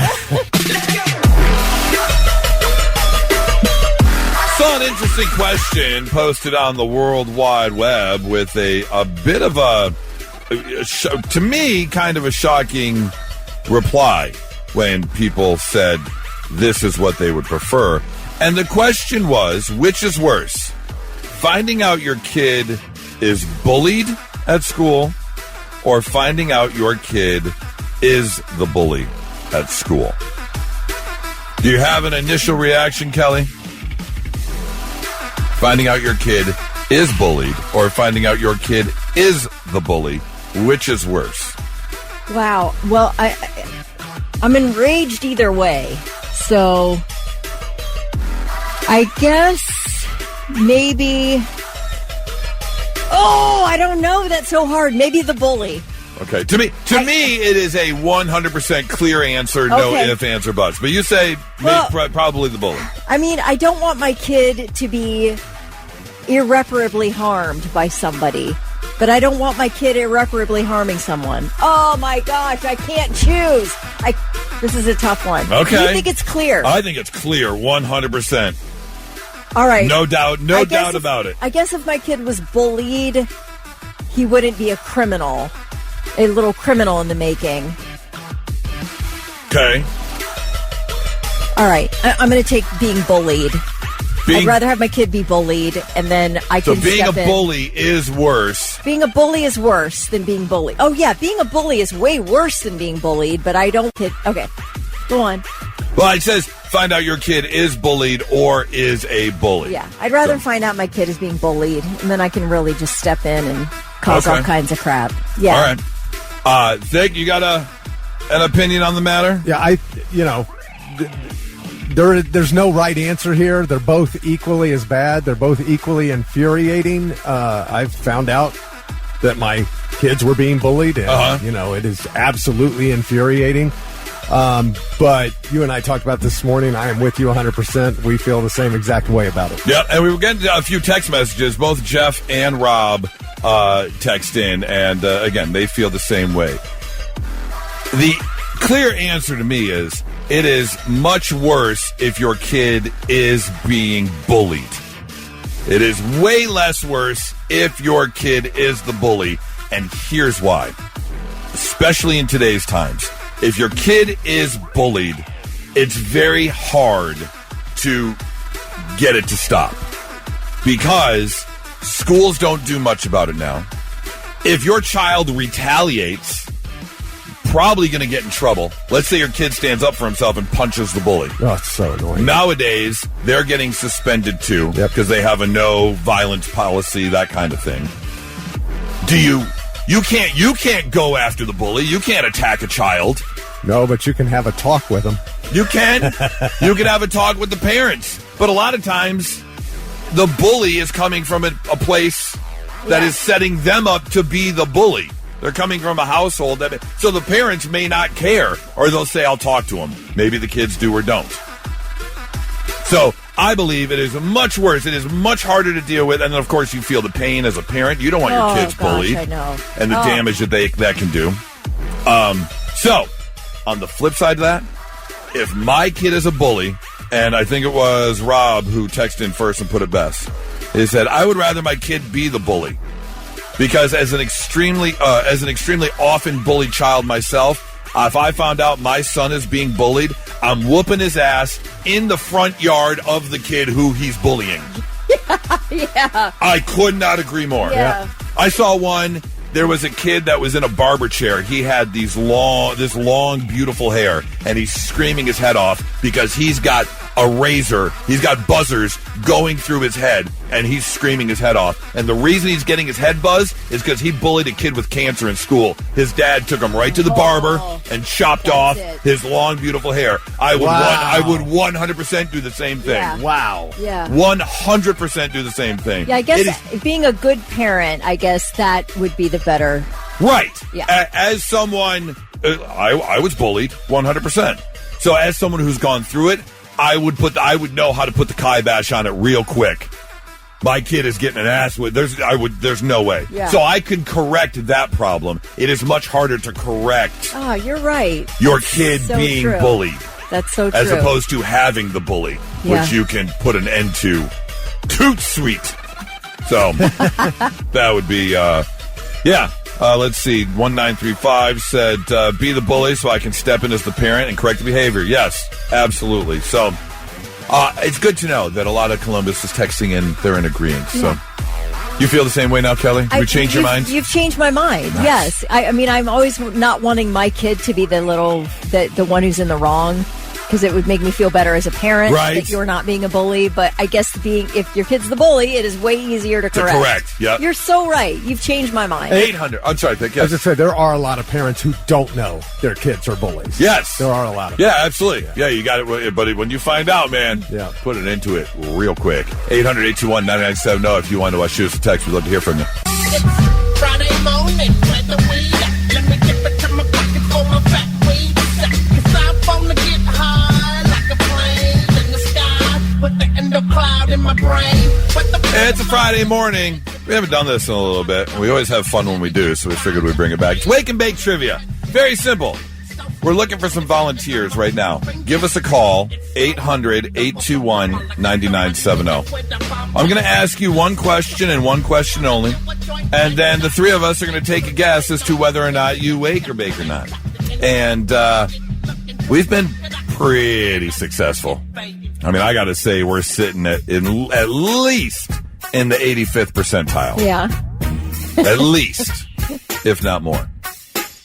Saw an interesting question posted on the World Wide Web with a bit of to me, kind of a shocking reply when people said this is what they would prefer. And the question was, which is worse? Finding out your kid is bullied at school, or finding out your kid is the bully at school? Do you have an initial reaction, Kelly? Finding out your kid is bullied, or finding out your kid is the bully, which is worse? Wow. Well, I'm enraged either way. So I guess maybe... Oh, I don't know. That's so hard. Maybe the bully. Okay. To me, it is a 100% clear answer, no Okay. ifs, ands, or buts. But you say probably the bully. I mean, I don't want my kid to be irreparably harmed by somebody, but I don't want my kid irreparably harming someone. Oh my gosh, I can't choose. This is a tough one. Okay. Do you think it's clear? I think it's clear, 100%. All right. No doubt about it. I guess if my kid was bullied, he wouldn't be a criminal. A little criminal in the making. Okay. All right. I'm going to take being bullied. I'd rather have my kid be bullied, and then I can So being a step in. bully is worse. Being a bully is worse than being bullied. Oh, yeah. Being a bully is way worse than being bullied, but I don't... Okay. Go on. Well, it says find out your kid is bullied or is a bully. Yeah. I'd rather find out my kid is being bullied, and then I can really just step in and cause all kinds of crap. Yeah. All right. Vic, you got an opinion on the matter? Yeah, there's no right answer here. They're both equally as bad. They're both equally infuriating. I've found out that my kids were being bullied, and it is absolutely infuriating. But you and I talked about this morning. I am with you 100%. We feel the same exact way about it. Yeah, and we were getting a few text messages. Both Jeff and Rob text in, and again, they feel the same way. The clear answer to me is it is much worse if your kid is being bullied. It is way less worse if your kid is the bully, and here's why. Especially in today's times. If your kid is bullied, it's very hard to get it to stop because schools don't do much about it now. If your child retaliates, probably going to get in trouble. Let's say your kid stands up for himself and punches the bully. Oh, it's so annoying. Nowadays, they're getting suspended too because they have a no violence policy, that kind of thing. You can't go after the bully. You can't attack a child. No, but you can have a talk with them. You can. You can have a talk with the parents. But a lot of times, the bully is coming from a place that is setting them up to be the bully. They're coming from a household so the parents may not care, or they'll say, I'll talk to them. Maybe the kids do or don't. So I believe it is much worse. It is much harder to deal with. And then, of course, you feel the pain as a parent. You don't want your kids bullied. I know. And the damage that can do. So, on the flip side of that, if my kid is a bully, and I think it was Rob who texted in first and put it best, is that I would rather my kid be the bully. Because as an extremely often bullied child myself, if I found out my son is being bullied, I'm whooping his ass in the front yard of the kid who he's bullying. Yeah. I could not agree more. Yeah. I saw one. There was a kid that was in a barber chair. He had this long, beautiful hair, and he's screaming his head off because he's got a razor. He's got buzzers going through his head, and he's screaming his head off. And the reason he's getting his head buzzed is because he bullied a kid with cancer in school. His dad took him right to the barber and chopped off his long, beautiful hair. I would 100% do the same thing. Yeah. Wow. Yeah. 100% do the same thing. Yeah, I guess being a good parent, I guess that would be the better. Right. Yeah. As someone, I was bullied 100%. So as someone who's gone through it, I would know how to put the kibosh on it real quick. My kid is getting an ass with. There's no way. Yeah. So I can correct that problem. It is much harder to correct Oh, you're right. your kid so being true. bullied That's so true. as opposed to having the bully, Yeah. which you can put an end to. Toot sweet. So that would be, yeah. Let's see. 1935 said, be the bully so I can step in as the parent and correct the behavior. Yes, absolutely. So it's good to know that a lot of Columbus is texting in. They're in agreement. So you feel the same way now, Kelly? Did we change your mind? You've changed my mind. Nice. Yes. I mean, I'm always not wanting my kid to be the one who's in the wrong, because it would make me feel better as a parent that you're not being a bully. But I guess if your kid's the bully, it is way easier to correct. Yep. You're so right. You've changed my mind. 800. I'm sorry, Vic. Yes. As I said, there are a lot of parents who don't know their kids are bullies. Yes. There are a lot of Yeah, absolutely. Yeah, you got it. But when you find out, man, put it into it real quick. 800-821-9970 if you want to shoot us a text. We'd love to hear from you. It's Friday morning, plant the weed. Let me dip it to my pocket for my fat weed. 'Cause I wanna get high like a plane in the sky with the endo cloud in my brain. It's a Friday morning. We haven't done this in a little bit. We always have fun when we do, so we figured we'd bring it back. It's Wake and Bake Trivia. Very simple. We're looking for some volunteers right now. Give us a call, 800-821-9970. I'm going to ask you one question and one question only, and then the three of us are going to take a guess as to whether or not you wake or bake or not. And we've been pretty successful. I mean, I got to say, we're sitting at least in the 85th percentile. Yeah. At least, if not more.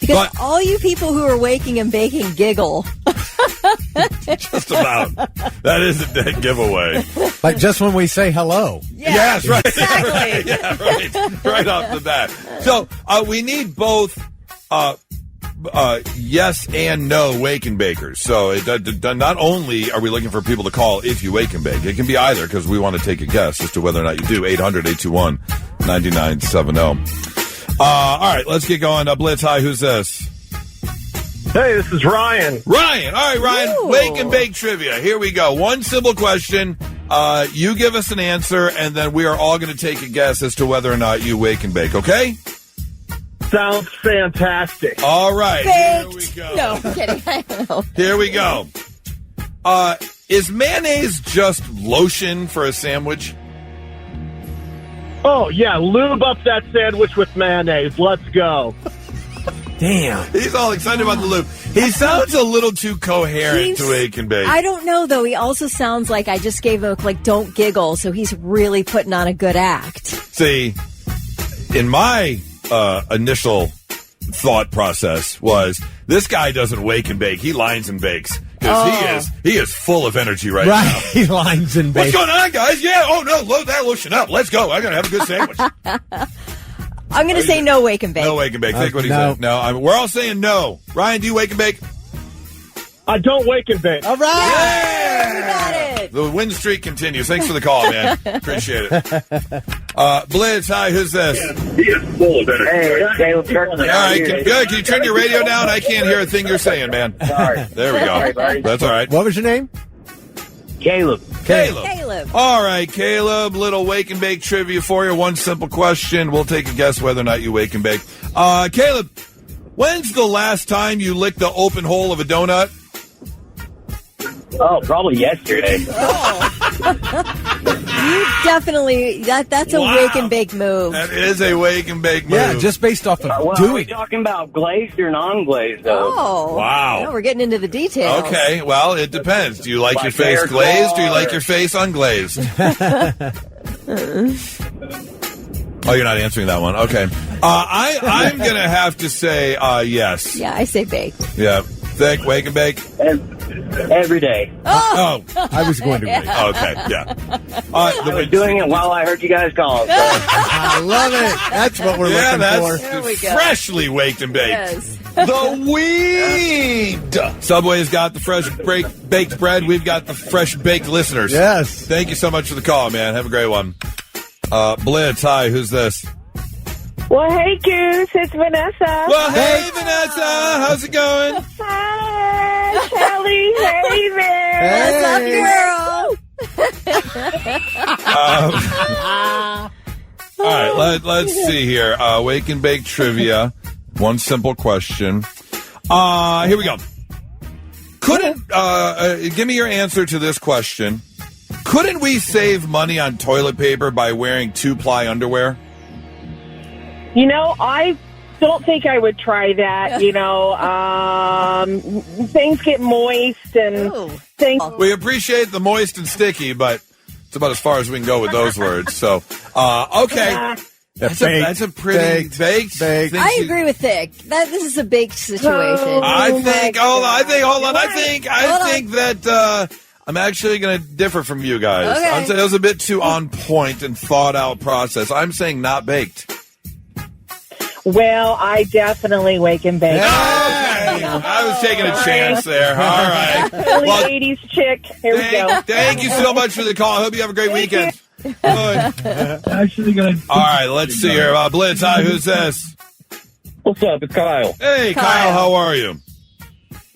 Because all you people who are waking and baking giggle. Just about. That is a dead giveaway. Like just when we say hello. Yeah, yes, right. Exactly. Right, yeah, right. Right off the bat. So we need both yes and no wake and bakers. So not only are we looking for people to call if you wake and bake, it can be either, because we want to take a guess as to whether or not you do. 800-821-9970. All right, let's get going. Blitz, hi, who's this? Hey, this is Ryan. Ryan. All right, Ryan. Ooh. Wake and bake trivia. Here we go. One simple question. You give us an answer, and then we are all going to take a guess as to whether or not you wake and bake, okay? Sounds fantastic. All right. Baked. Here we go. No, I'm kidding. I don't know. Here we go. Is mayonnaise just lotion for a sandwich? Oh, yeah, lube up that sandwich with mayonnaise. Let's go. Damn. He's all excited about the lube. He sounds a little too coherent to wake and bake. I don't know, though. He also sounds like I just gave him, don't giggle, so he's really putting on a good act. See, in my initial thought process was, this guy doesn't wake and bake. He lines and bakes. Because he is full of energy right now. He lines and bakes. What's going on, guys? Yeah, no, load that lotion up. Let's go. I'm going to have a good sandwich. I'm going to say no wake and bake. No wake and bake. Think what he no. said. No, we're all saying no. Ryan, do you wake and bake? I don't wake and bake. All right. You got it. The win streak continues. Thanks for the call, man. Appreciate it. Blitz, hi, who's this? He is full of energy. Hey, Caleb All right, good. Can you turn your radio down? I can't hear a thing you're saying, man. Sorry. There we go. buddy. That's all right. What was your name? Caleb. Caleb. All right, Caleb, little wake and bake trivia for you. One simple question. We'll take a guess whether or not you wake and bake. Caleb, when's the last time you licked the open hole of a donut? Oh, probably yesterday. You definitely that's a Wow. wake and bake move. That is a wake and bake move. Yeah, just based off of Well, are we doing. talking about glazed or non-glazed, though? Oh, Wow. Now we're getting into the details. Okay, well, it depends. Do you like your Like face hair glazed or do you color. like your face unglazed? Oh, you're not answering that one. Okay. I'm going to have to say yes. Yeah, I say baked. Yeah. Thick, wake and bake? Every day. Oh. I was going to wait. Okay, yeah. I was doing it while I heard you guys call. I love it. That's what we're Yeah, looking for. There we go. freshly waked and baked. Yes. The weed. Subway's got the fresh baked bread. We've got the fresh baked listeners. Yes. Thank you so much for the call, man. Have a great one. Blitz, hi. Who's this? Well, hey, Goose, it's Vanessa. Well, hey, Vanessa. How's it going? Hi, Kelly. Hey there. What's up, girl? All right, let's see here. Wake and bake trivia. One simple question. Here we go. Couldn't give me your answer to this question? Couldn't we save money on toilet paper by wearing 2-ply underwear? You know, I don't think I would try that. You know, things get moist and Ooh. things. We appreciate the moist and sticky, but it's about as far as we can go with those words. So, okay. That's a pretty baked. I agree with Thick. This is a baked situation. I think Hold that I'm actually going to differ from you guys. Okay. I'm saying it was a bit too on point and thought out process. I'm saying not baked. Well, I definitely wake and bake. Okay. I was taking a chance there. All right. Early Well, 80s chick. Here we go. thank you so much for the call. I hope you have a great weekend. Good. All right, let's see here. Blitz, hi, who's this? What's up? It's Kyle. Hey, Kyle, how are you?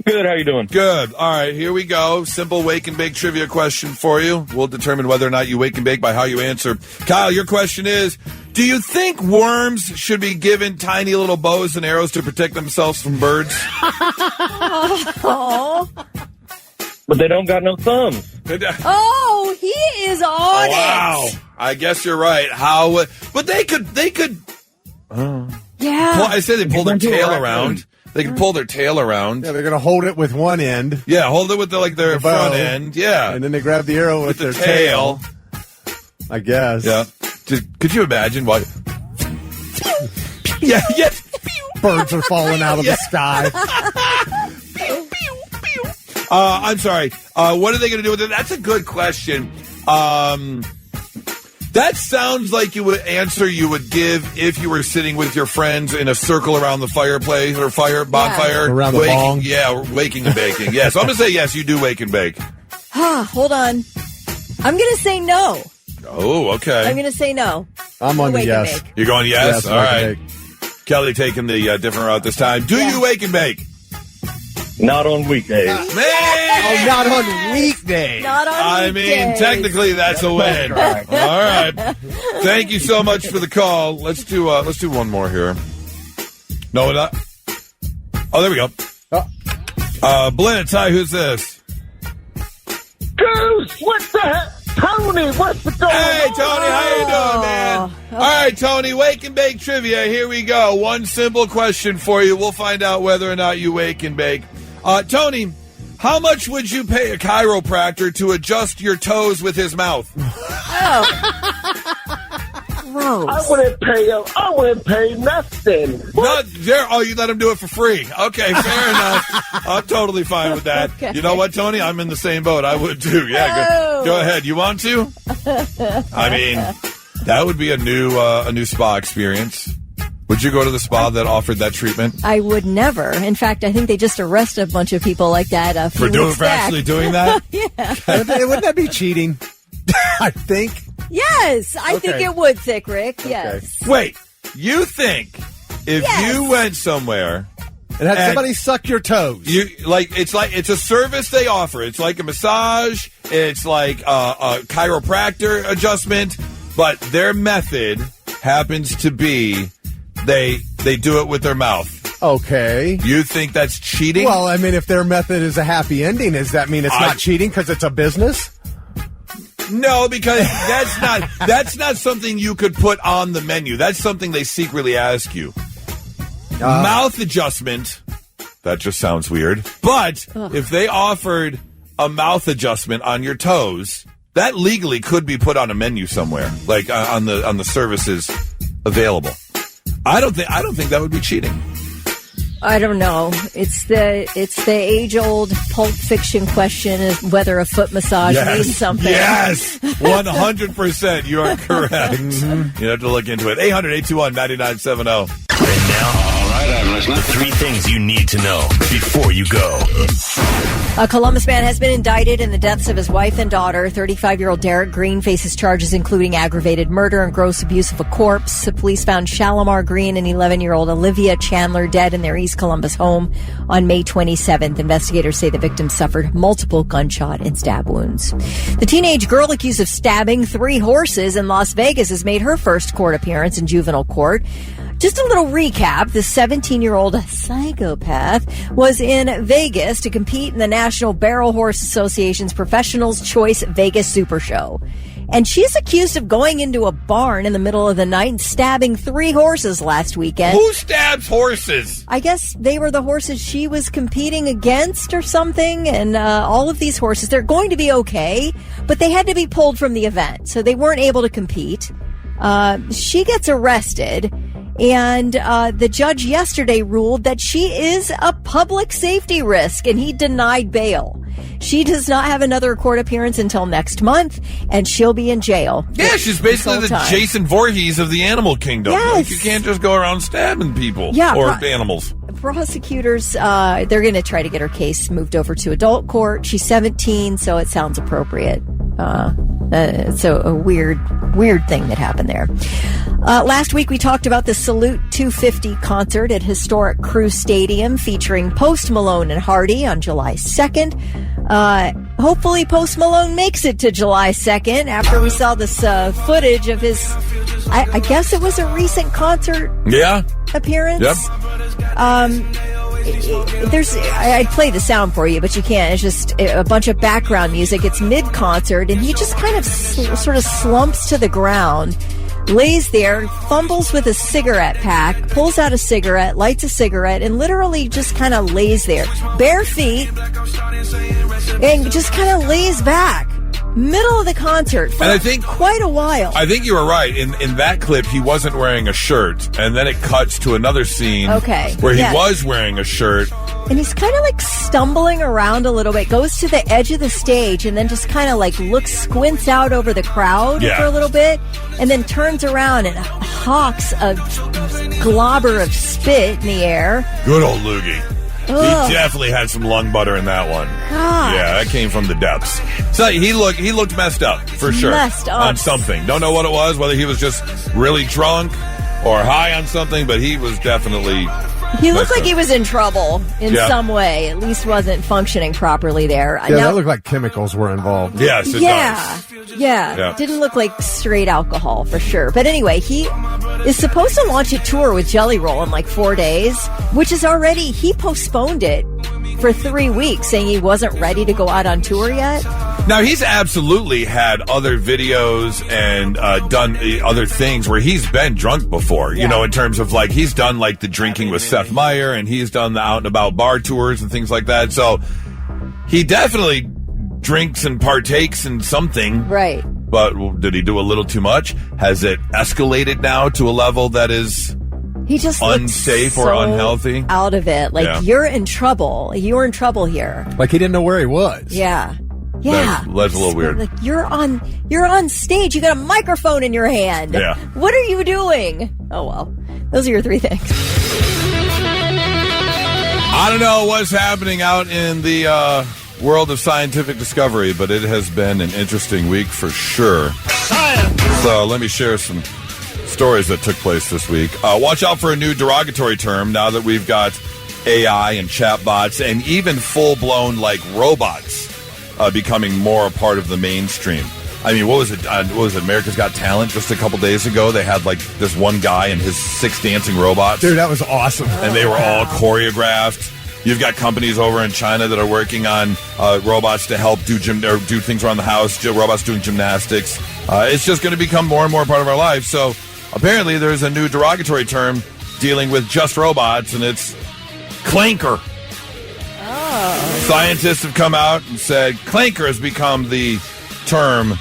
Good. How you doing? Good. All right, here we go. Simple wake and bake trivia question for you. We'll determine whether or not you wake and bake by how you answer. Kyle, your question is, do you think worms should be given tiny little bows and arrows to protect themselves from birds? Oh, But they don't got no thumbs. oh, he is on Wow. it. I guess you're right. How? But they could. Yeah. Well, I say they pull their tail around. They can pull their tail around. Yeah, they're going to hold it with one end. Yeah, hold it with their The bow. front end. Yeah, And then they grab the arrow with, with the their tail. I guess. Yeah. Could you imagine what? Yeah. Birds are falling out of the sky. I'm sorry. What are they going to do with it? That's a good question. That sounds like you would give if you were sitting with your friends in a circle around the fireplace or bonfire. Around the bong. Yeah, waking and baking. Yeah, so I'm going to say yes, you do wake and bake. Hold on. I'm going to say no. Oh, okay. I'm going to say no. I'm on the Wake and yes. bake. You're going yes? All wake and right. bake. Kelly taking the different route this time. Do you wake and bake? Not on weekdays. Man! Oh, not on weekdays. Not on I mean, weekdays. technically that's a win. All right. Thank you so much for the call. Let's do one more here. No, not. Oh, there we go. Blitz, hi, who's this? Goose, what the heck? Tony, what's the going Hey, on? Tony, how you doing, man? All right, Tony, wake and bake trivia. Here we go. One simple question for you. We'll find out whether or not you wake and bake. Tony, how much would you pay a chiropractor to adjust your toes with his mouth? Gross. I wouldn't pay nothing. Not there. Oh, you let him do it for free. Okay, fair enough. I'm totally fine with that. Okay. You know what, Tony? I'm in the same boat. I would too. Yeah, go ahead. You want to? I mean, that would be a new spa experience. Would you go to the spa that offered that treatment? I would never. In fact, I think they just arrested a bunch of people like that a few weeks For back. actually doing that? Wouldn't that be cheating? I think. Yes, I think Okay. it would, Thick Rick. Yes. Wait, you think if Yes. you went somewhere And had And- somebody suck your toes. it's a service they offer. It's like a massage. It's like a chiropractor adjustment, but their method happens to be they do it with their mouth. Okay. You think that's cheating? Well, I mean, if their method is a happy ending, does that mean it's not cheating because it's a business? No, because that's not something you could put on the menu. That's something they secretly ask you. Mouth adjustment. That just sounds weird. But if they offered a mouth adjustment on your toes, that legally could be put on a menu somewhere, like on the services available. I don't think that would be cheating. I don't know. It's the age-old Pulp Fiction question of whether a foot massage means something. Yes, 100%. You are correct. You have to look into it. 800-821-9970. And now, all right, I'm listening. The 3 things you need to know before you go. A Columbus man has been indicted in the deaths of his wife and daughter. 35-year-old Derek Green faces charges including aggravated murder and gross abuse of a corpse. The police found Shalimar Green and 11-year-old Olivia Chandler dead in their East Columbus home on May 27th. Investigators say the victim suffered multiple gunshot and stab wounds. The teenage girl accused of stabbing 3 horses in Las Vegas has made her first court appearance in juvenile court. Just a little recap. The 17-year-old psychopath was in Vegas to compete in the National Barrel Horse Association's Professionals Choice Vegas Super Show. And she's accused of going into a barn in the middle of the night and stabbing 3 horses last weekend. Who stabs horses? I guess they were the horses she was competing against or something. And all of these horses, they're going to be okay, but they had to be pulled from the event. So they weren't able to compete. She gets arrested. And the judge yesterday ruled that she is a public safety risk, and he denied bail. She does not have another court appearance until next month, and she'll be in jail. Yeah, she's basically the Jason Voorhees of the animal kingdom. Yes. Like, you can't just go around stabbing people or animals. Prosecutors, they're going to try to get her case moved over to adult court. She's 17, so it sounds appropriate. So a weird thing that happened there. Last week we talked about the Salute 250 concert at historic Crew Stadium featuring Post Malone and Hardy on July 2nd. Hopefully Post Malone makes it to July 2nd after we saw this footage of his, I guess it was a recent concert appearance. Yep. I'd play the sound for you, but you can't. It's just a bunch of background music. It's mid-concert, and he just kind of sort of slumps to the ground, lays there, fumbles with a cigarette pack, pulls out a cigarette, lights a cigarette, and literally just kind of lays there, bare feet, and just kind of lays back. Middle of the concert for quite a while. I think you were right. In that clip, he wasn't wearing a shirt, and then it cuts to another scene where he was wearing a shirt. And he's kind of like stumbling around a little bit, goes to the edge of the stage, and then just kind of like squints out over the crowd for a little bit, and then turns around and hawks a globber of spit in the air. Good old Loogie. Ugh. He definitely had some lung butter in that one. God. Yeah, that came from the depths. So he looked messed up for sure. Messed up on something. Don't know what it was, whether he was just really drunk or high on something, but he was definitely. He looked like he was in trouble in some way. At least wasn't functioning properly there. Yeah, that looked like chemicals were involved. Yes, it does. Yeah. Didn't look like straight alcohol for sure. But anyway, he is supposed to launch a tour with Jelly Roll in like 4 days, which is already, he postponed it for 3 weeks, saying he wasn't ready to go out on tour yet. Now, he's absolutely had other videos and done other things where he's been drunk before, you know, in terms of like he's done like the drinking with Seth Meyer, and he's done the out and about bar tours and things like that. So he definitely drinks and partakes in something. Right. But did he do a little too much? Has it escalated now to a level that is he just unsafe or unhealthy? Out of it. Like, you're in trouble. You're in trouble here. Like he didn't know where he was. Yeah. Yeah. That's a little weird. Like you're on stage. You got a microphone in your hand. Yeah. What are you doing? Oh, well. Those are your 3 things. I don't know what's happening out in the world of scientific discovery, but it has been an interesting week for sure. Science. So let me share some stories that took place this week. Watch out for a new derogatory term now that we've got AI and chatbots and even full-blown like robots becoming more a part of the mainstream. I mean, what was it? America's Got Talent just a couple days ago? They had like this one guy and his 6 dancing robots. Dude, that was awesome. And they were all choreographed. You've got companies over in China that are working on robots to help do things around the house. Robots doing gymnastics. It's just going to become more and more part of our life. So apparently, there's a new derogatory term dealing with just robots, and it's clanker. Oh. Scientists have come out and said clanker has become the term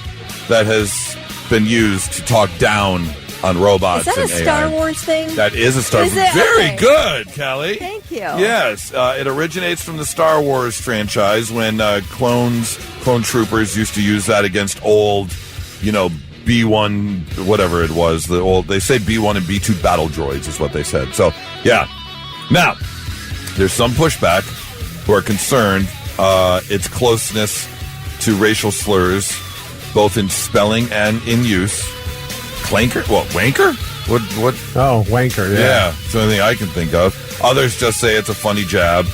that has been used to talk down on robots. Is that and a AI. Star Wars thing? That is a Star Wars. Very good, Kelly. Thank you. Yes, it originates from the Star Wars franchise when clone troopers used to use that against old, B1, whatever it was. They say B1 and B2 battle droids is what they said. So, yeah. Now, there's some pushback who are concerned its closeness to racial slurs, both in spelling and in use. Clanker? What, wanker? What? Oh, wanker, yeah. It's the only thing I can think of. Others just say it's a funny jab.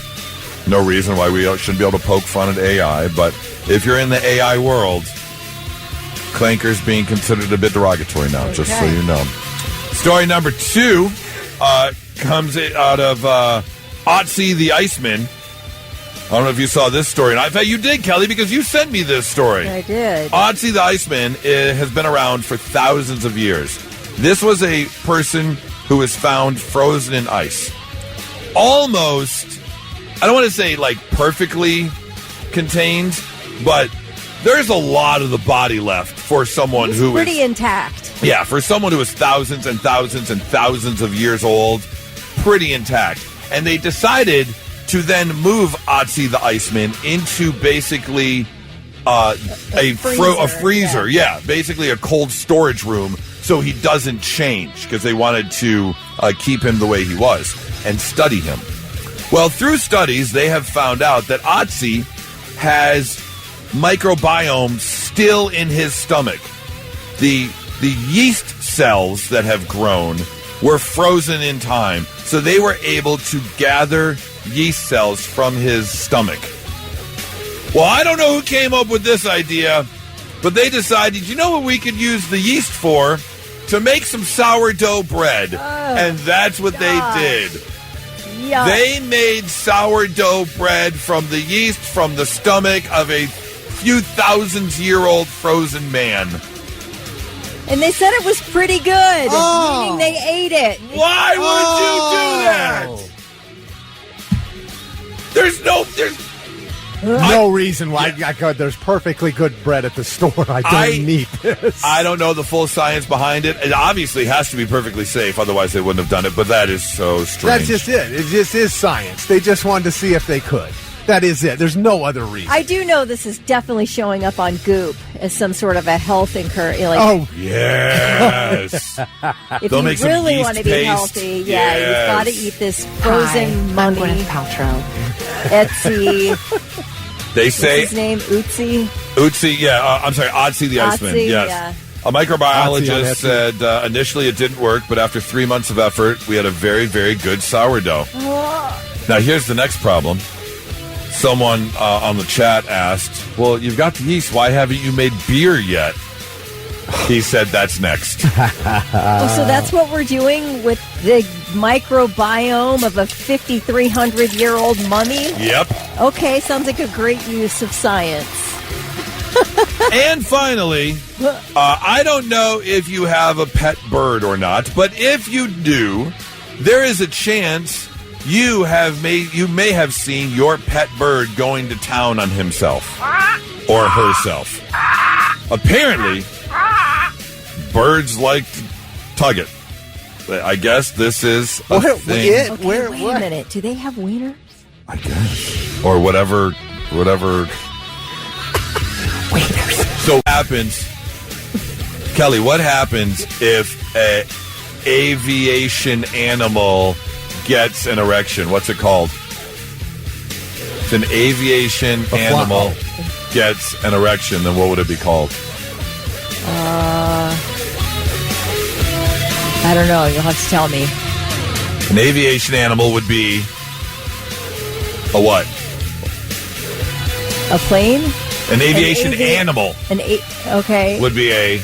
No reason why we shouldn't be able to poke fun at AI, but if you're in the AI world, clanker's being considered a bit derogatory now, just so you know. Story number 2 comes out of Otzi the Iceman. I don't know if you saw this story. And I bet you did, Kelly, because you sent me this story. I did. Otzi the Iceman has been around for thousands of years. This was a person who was found frozen in ice. Almost, I don't want to say like perfectly contained, but there's a lot of the body left for someone He's who is pretty intact. Yeah, for someone who is thousands and thousands and thousands of years old, pretty intact. And they decided to then move Otzi the Iceman into basically a freezer. Yeah, basically a cold storage room so he doesn't change because they wanted to keep him the way he was and study him. Well, through studies, they have found out that Otzi has microbiome still in his stomach. The yeast cells that have grown were frozen in time, so they were able to gather yeast cells from his stomach. Well, I don't know who came up with this idea, but they decided, you know what we could use the yeast for? To make some sourdough bread. And that's what they did. Yuck. They made sourdough bread from the yeast from the stomach of a few thousands-year-old frozen man. And they said it was pretty good, meaning they ate it. Why would you do that? There's no reason why. There's perfectly good bread at the store. I don't need this. I don't know the full science behind it. It obviously has to be perfectly safe, otherwise they wouldn't have done it, but that is so strange. That's just it. It just is science. They just wanted to see if they could. That is it. There's no other reason. I do know this is definitely showing up on Goop as some sort of a health encouragement. Oh, yes. If you really want to be healthy, you've got to eat this frozen mummy. I'm Gwyneth Paltrow. Etsy. They say... What's his name? Utsi? Utsi, yeah. I'm sorry, Otzi the Iceman. Yes. Yeah. A microbiologist said initially it didn't work, but after 3 months of effort, we had a very, very good sourdough. Now, here's the next problem. Someone on the chat asked, well, you've got the yeast. Why haven't you made beer yet? He said that's next. So that's what we're doing with the microbiome of a 5,300-year-old mummy? Yep. Okay, sounds like a great use of science. And finally, I don't know if you have a pet bird or not, but if you do, there is a chance you may have seen your pet bird going to town on himself or herself. Apparently, birds like to tug it. I guess this is a thing. Okay, wait a minute. Do they have wieners? I guess. Or whatever. Wieners. So what happens, Kelly, what happens if an aviation animal gets an erection? What's it called? If an aviation animal gets an erection, then what would it be called? I don't know. You'll have to tell me. An aviation animal would be a what? A plane? An aviation animal. Okay. Would be a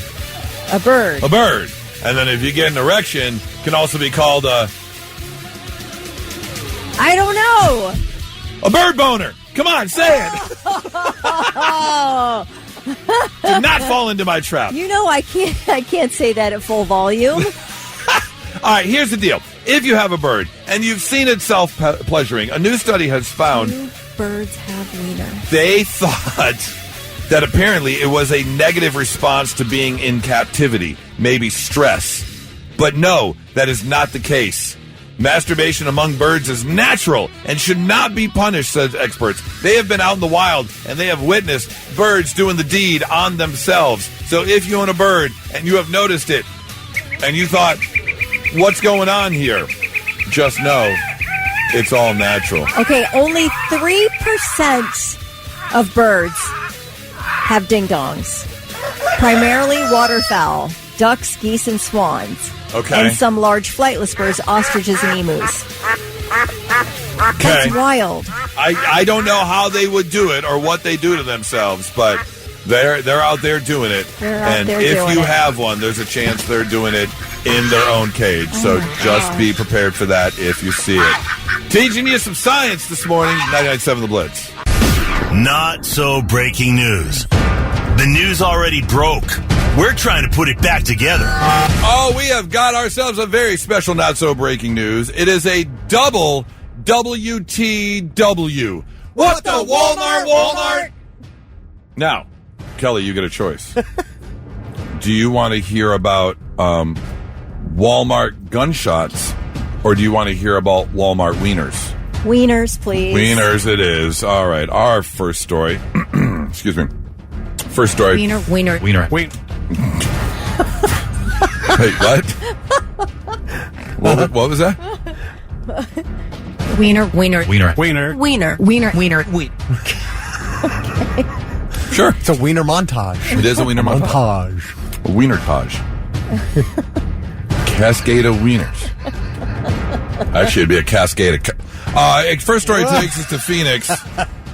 bird. A bird. And then if you get an erection, can also be called a... I don't know. A bird boner. Come on, say it. Do not fall into my trap. You know I can't say that at full volume. All right, here's the deal. If you have a bird and you've seen it self-pleasuring, a new study has found... Do birds have wieners? They thought that apparently it was a negative response to being in captivity, maybe stress. But no, that is not the case. Masturbation among birds is natural and should not be punished, says experts. They have been out in the wild and they have witnessed birds doing the deed on themselves. So if you own a bird and you have noticed it and you thought, what's going on here? Just know it's all natural. Okay, only 3% of birds have ding-dongs. Primarily waterfowl, ducks, geese, and swans. Okay. And some large flightless birds, ostriches and emus. Okay. That's wild. I don't know how they would do it or what they do to themselves, but they're out there doing it. And if you have one, there's a chance they're doing it in their own cage. So just be prepared for that if you see it. Teaching you some science this morning, 99.7 The Blitz. Not so breaking news. The news already broke. We're trying to put it back together. Oh, we have got ourselves a very special not so breaking news. It is a double WTW. What the Walmart? Now, Kelly, you get a choice. Do you want to hear about Walmart gunshots, or do you want to hear about Walmart wieners? Wieners, please. Wieners it is. All right, our first story. Excuse me. First story. Wiener. Wait, what? What was that? Wiener. Sure. It's a wiener montage. It is a wiener montage. A wiener-tage. Cascade of wieners. Actually, it'd be a cascade of... first story takes us to Phoenix,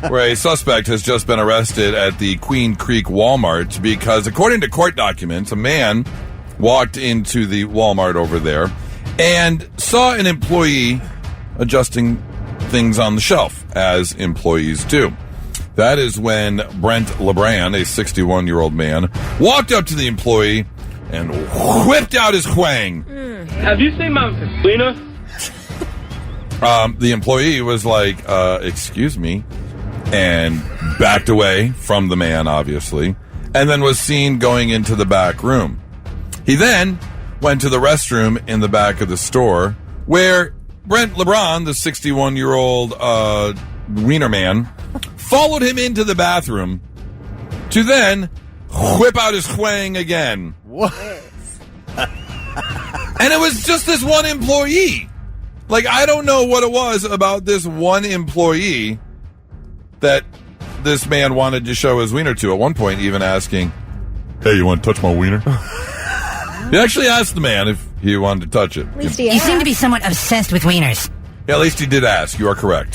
where a suspect has just been arrested at the Queen Creek Walmart because, according to court documents, a man walked into the Walmart over there and saw an employee adjusting things on the shelf, as employees do. That is when Brent LeBrand, a 61-year-old man, walked up to the employee and whipped out his whang. Have you seen my wiener? The employee was like, excuse me, and backed away from the man, obviously, and then was seen going into the back room. He then went to the restroom in the back of the store, where Brent LeBron, the 61-year-old wiener man, followed him into the bathroom to then whip out his whang again. What? And it was just this one employee. Like, I don't know what it was about this one employee that this man wanted to show his wiener to. At one point, even asking, hey, you want to touch my wiener? He actually asked the man if he wanted to touch it. At least You seem to be somewhat obsessed with wieners. Yeah, at least he did ask. You are correct.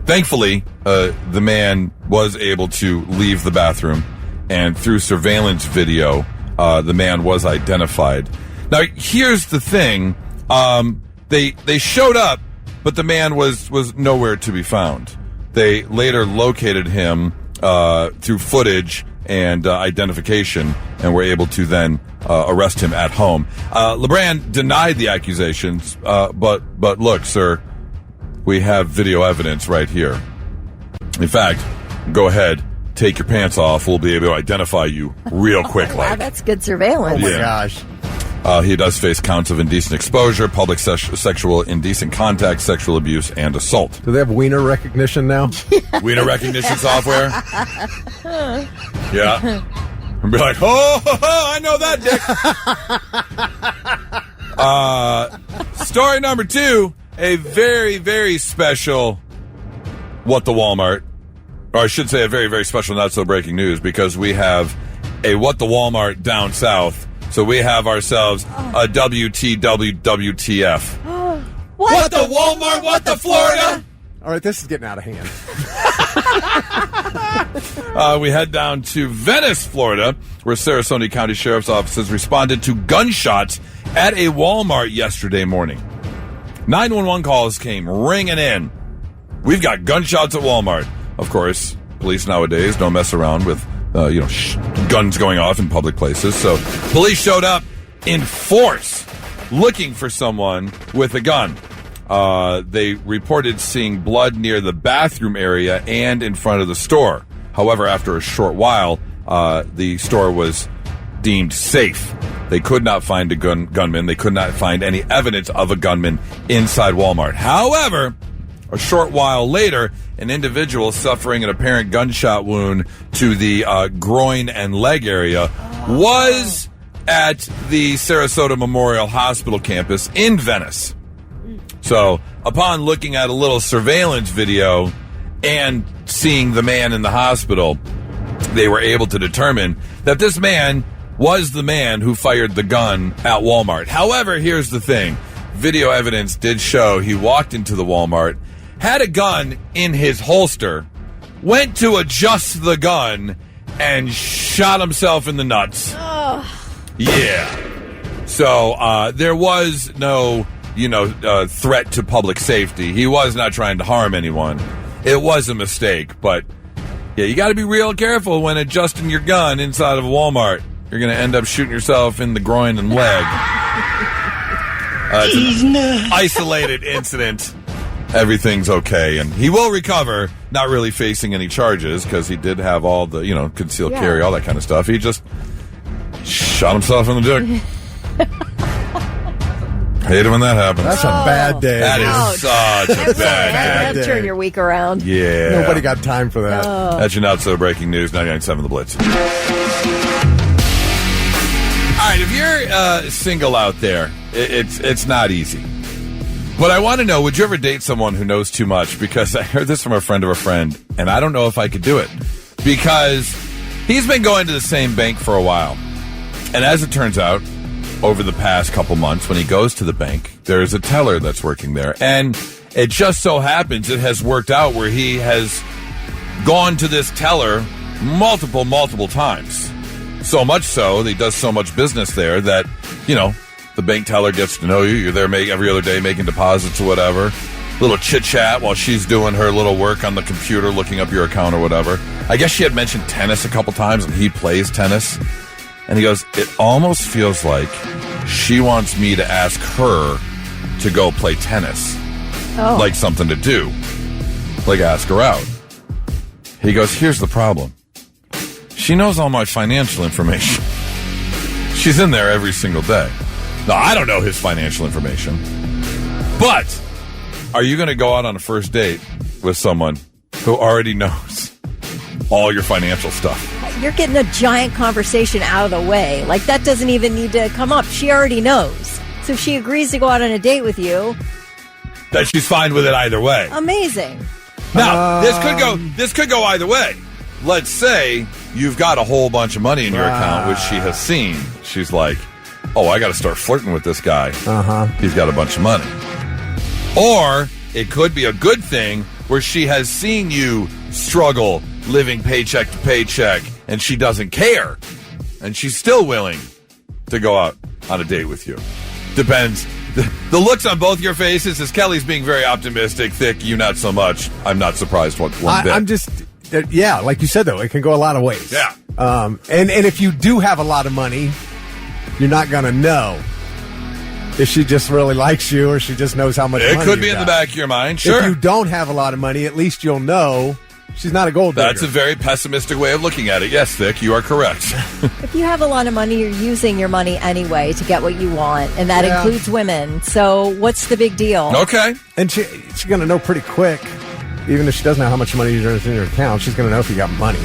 Thankfully, the man was able to leave the bathroom, and through surveillance video, the man was identified. Now, here's the thing. They showed up, but the man was nowhere to be found. They later located him through footage and identification, and were able to then arrest him at home. LeBrand denied the accusations, but look, sir, we have video evidence right here. In fact, go ahead, take your pants off. We'll be able to identify you real quickly. Wow, that's good surveillance. Oh, my gosh. He does face counts of indecent exposure, public sexual indecent contact, sexual abuse, and assault. Do they have wiener recognition now? Wiener recognition software? Yeah. And be like, oh, I know that, dick. Story number 2, a very, very special What the Walmart, or I should say a very, very special not so breaking news, because we have a What the Walmart down south. So we have ourselves a WTWWTF. What the Walmart? What the Florida? All right, this is getting out of hand. We head down to Venice, Florida, where Sarasota County Sheriff's Office responded to gunshots at a Walmart yesterday morning. 911 calls came ringing in We've got gunshots at Walmart. Of course, police nowadays don't mess around with, guns going off in public places. So police showed up in force looking for someone with a gun. They reported seeing blood near the bathroom area and in front of the store. However, after a short while, the store was deemed safe. They could not find a gunman. They could not find any evidence of a gunman inside Walmart. However, a short while later, an individual suffering an apparent gunshot wound to the groin and leg area was at the Sarasota Memorial Hospital campus in Venice. So, upon looking at a little surveillance video and seeing the man in the hospital, they were able to determine that this man was the man who fired the gun at Walmart. However, here's the thing. Video evidence did show he walked into the Walmart, had a gun in his holster, went to adjust the gun, and shot himself in the nuts. Oh. Yeah. So, there was no, threat to public safety. He was not trying to harm anyone. It was a mistake, but yeah, you got to be real careful when adjusting your gun inside of a Walmart. You're going to end up shooting yourself in the groin and leg. It's an isolated incident. Everything's okay, and he will recover, not really facing any charges, because he did have all the, concealed carry, all that kind of stuff. He just shot himself in the dick. Hate it when that happens. That's a bad day. That is such a bad day. Turn your week around. Yeah. Nobody got time for that. Oh. That's your not-so-breaking news, 99.7 The Blitz. All right, if you're single out there, it's not easy. But I want to know, would you ever date someone who knows too much? Because I heard this from a friend of a friend, and I don't know if I could do it. Because he's been going to the same bank for a while. And as it turns out, over the past couple months, when he goes to the bank, there's a teller that's working there. And it just so happens it has worked out where he has gone to this teller multiple times. So much so, that he does so much business there that, the bank teller gets to know you. You're there every other day making deposits or whatever. Little chit-chat while she's doing her little work on the computer, looking up your account or whatever. I guess she had mentioned tennis a couple times, and he plays tennis. And he goes, it almost feels like she wants me to ask her to go play tennis. Oh. Like something to do. Like ask her out. He goes, here's the problem. She knows all my financial information. She's in there every single day. Now, I don't know his financial information. But are you going to go out on a first date with someone who already knows all your financial stuff? You're getting a giant conversation out of the way. Like, that doesn't even need to come up. She already knows. So if she agrees to go out on a date with you, that she's fine with it either way. Amazing. Now, this could go either way. Let's say you've got a whole bunch of money in your account, which she has seen. She's like, oh, I got to start flirting with this guy. He's got a bunch of money. Or it could be a good thing where she has seen you struggle living paycheck to paycheck, and she doesn't care, and she's still willing to go out on a date with you. Depends. The looks on both your faces, as Kelly's being very optimistic, Thick, you not so much. I'm not surprised one bit. I'm just, like you said, though, it can go a lot of ways. Yeah. And if you do have a lot of money, you're not going to know if she just really likes you or she just knows how much money it could be you in got. the back of your mind, sure. If you don't have a lot of money, at least you'll know she's not a gold digger. That's a very pessimistic way of looking at it. Yes, Thick, you are correct. If you have a lot of money, you're using your money anyway to get what you want, and that includes women. So what's the big deal? Okay. And she's going to know pretty quick, even if she doesn't know how much money is in your account, she's going to know if you got money.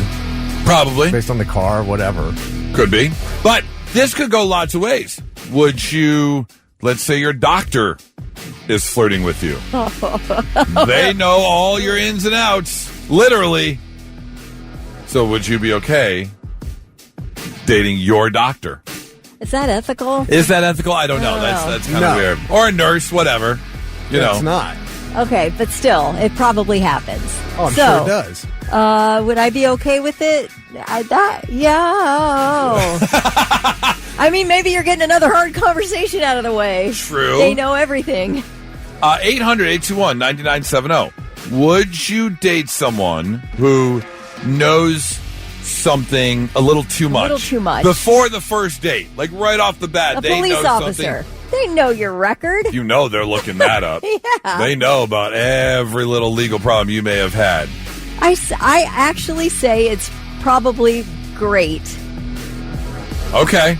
Probably. Based on the car, whatever. Could be. But this could go lots of ways. Would you, let's say your doctor is flirting with you. They know all your ins and outs, literally. So would you be okay dating your doctor? Is that ethical? Is that ethical? I don't know. That's kind of weird. Or a nurse, whatever. It's not. Okay, but still, it probably happens. Oh, I'm sure it does. Would I be okay with it? I mean, maybe you're getting another hard conversation out of the way. True. They know everything. 800-821-9970. would you date someone who knows something a little too much? A little too much. Before the first date. Like right off the bat, A they police know officer. something. They know your record. You know they're looking that up. Yeah. They know about every little legal problem you may have had. I actually say it's probably great. Okay.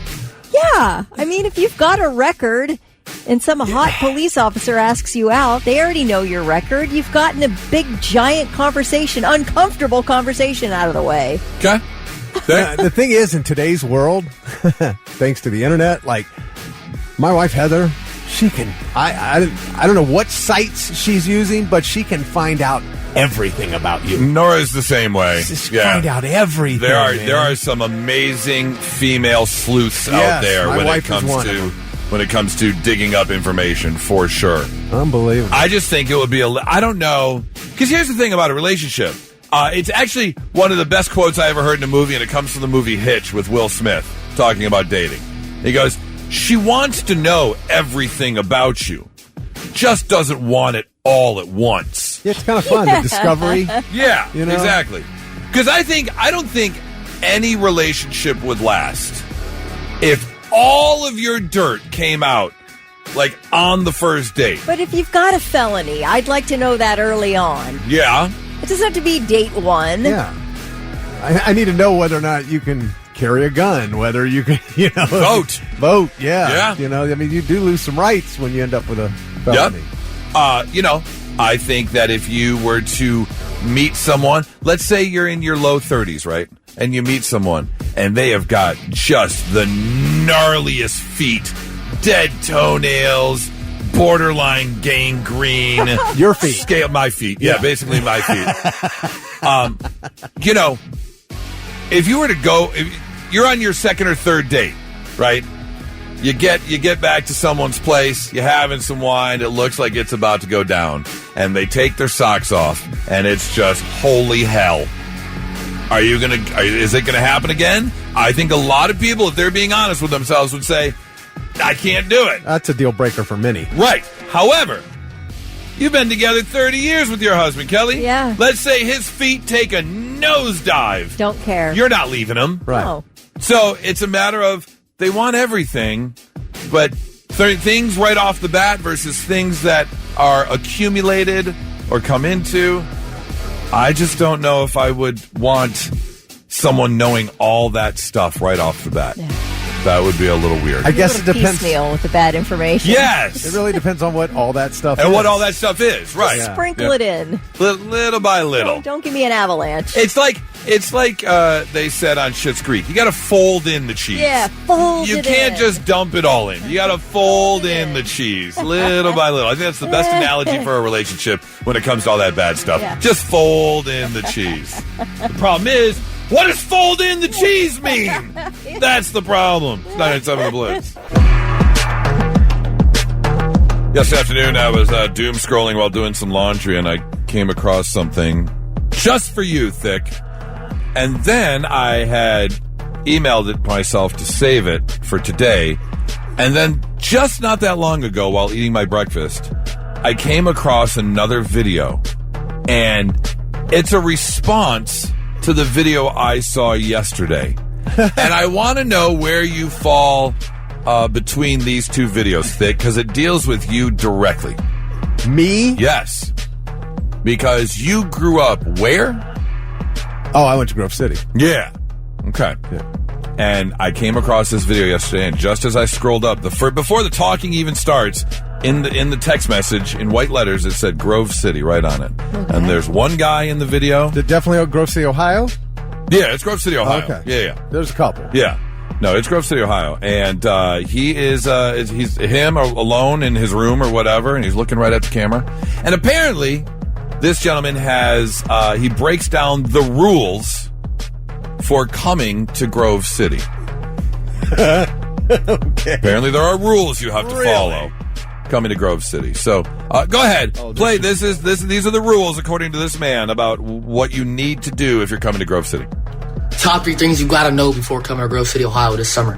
Yeah. I mean, if you've got a record and some hot police officer asks you out, they already know your record. You've gotten a big, giant conversation, uncomfortable conversation out of the way. Okay. The thing is, in today's world, thanks to the internet, like my wife Heather, she can. I don't know what sites she's using, but she can find out everything about you. Nora's the same way. Just find out everything. There are some amazing female sleuths out there when it comes to digging up information, for sure. Unbelievable. I just think it would be I don't know, because here's the thing about a relationship. It's actually one of the best quotes I ever heard in a movie, and it comes from the movie Hitch with Will Smith talking about dating. He goes, she wants to know everything about you, just doesn't want it all at once. Yeah, it's kind of fun, the discovery. Yeah, you know? Exactly. Because I don't think any relationship would last if all of your dirt came out, like, on the first date. But if you've got a felony, I'd like to know that early on. Yeah. It doesn't have to be date one. Yeah. I need to know whether or not you can carry a gun, whether you can, vote. Yeah. You know, I mean, you do lose some rights when you end up with a felony. Yep. I think that if you were to meet someone, let's say you're in your low 30s, right? And you meet someone, and they have got just the gnarliest feet, dead toenails, borderline gangrene. Your feet. My feet. Yeah, basically my feet. If you were to go, if you're on your second or third date, right? You get back to someone's place, you're having some wine, it looks like it's about to go down, and they take their socks off, and it's just holy hell. Is it gonna happen again? I think a lot of people, if they're being honest with themselves, would say, I can't do it. That's a deal breaker for many. Right. However, you've been together 30 years with your husband, Kelly. Yeah. Let's say his feet take a nosedive. Don't care. You're not leaving him. Right. No. So it's a matter of they want everything, but things right off the bat versus things that are accumulated or come into. I just don't know if I would want someone knowing all that stuff right off the bat. Yeah. That would be a little weird. I guess it depends. Piecemeal with the bad information. Yes. It really depends on what all that stuff is. And what all that stuff is, right. Just sprinkle it in. Little by little. Don't give me an avalanche. It's like they said on Schitt's Creek. You got to fold in the cheese. Yeah, fold it in. You can't just dump it all in. You got to fold in the cheese little by little. I think that's the best analogy for a relationship when it comes to all that bad stuff. Yeah. Just fold in the cheese. The problem is, what does fold in the cheese mean? That's the problem. It's 997 The Blitz. Yesterday afternoon, I was doom scrolling while doing some laundry, and I came across something just for you, Thick. And then I had emailed it myself to save it for today. And then just not that long ago, while eating my breakfast, I came across another video. And it's a response to the video I saw yesterday. And I want to know where you fall between these two videos, Thick, because it deals with you directly. Me? Yes. Because you grew up where? Oh, I went to Grove City. Yeah. Okay. Yeah. And I came across this video yesterday, and just as I scrolled up, before the talking even starts, in the text message, in white letters, it said Grove City right on it. Okay. And there's one guy in the video. Definitely Grove City, Ohio? Yeah, it's Grove City, Ohio. Okay. Yeah. There's a couple. Yeah. No, it's Grove City, Ohio. And he's him alone in his room or whatever, and he's looking right at the camera. And apparently, this gentleman he breaks down the rules for coming to Grove City. Okay. Apparently, there are rules you have to follow coming to Grove City. So, go ahead. Play. These are the rules according to this man about what you need to do if you're coming to Grove City. Top 3 things you gotta know before coming to Grove City, Ohio this summer.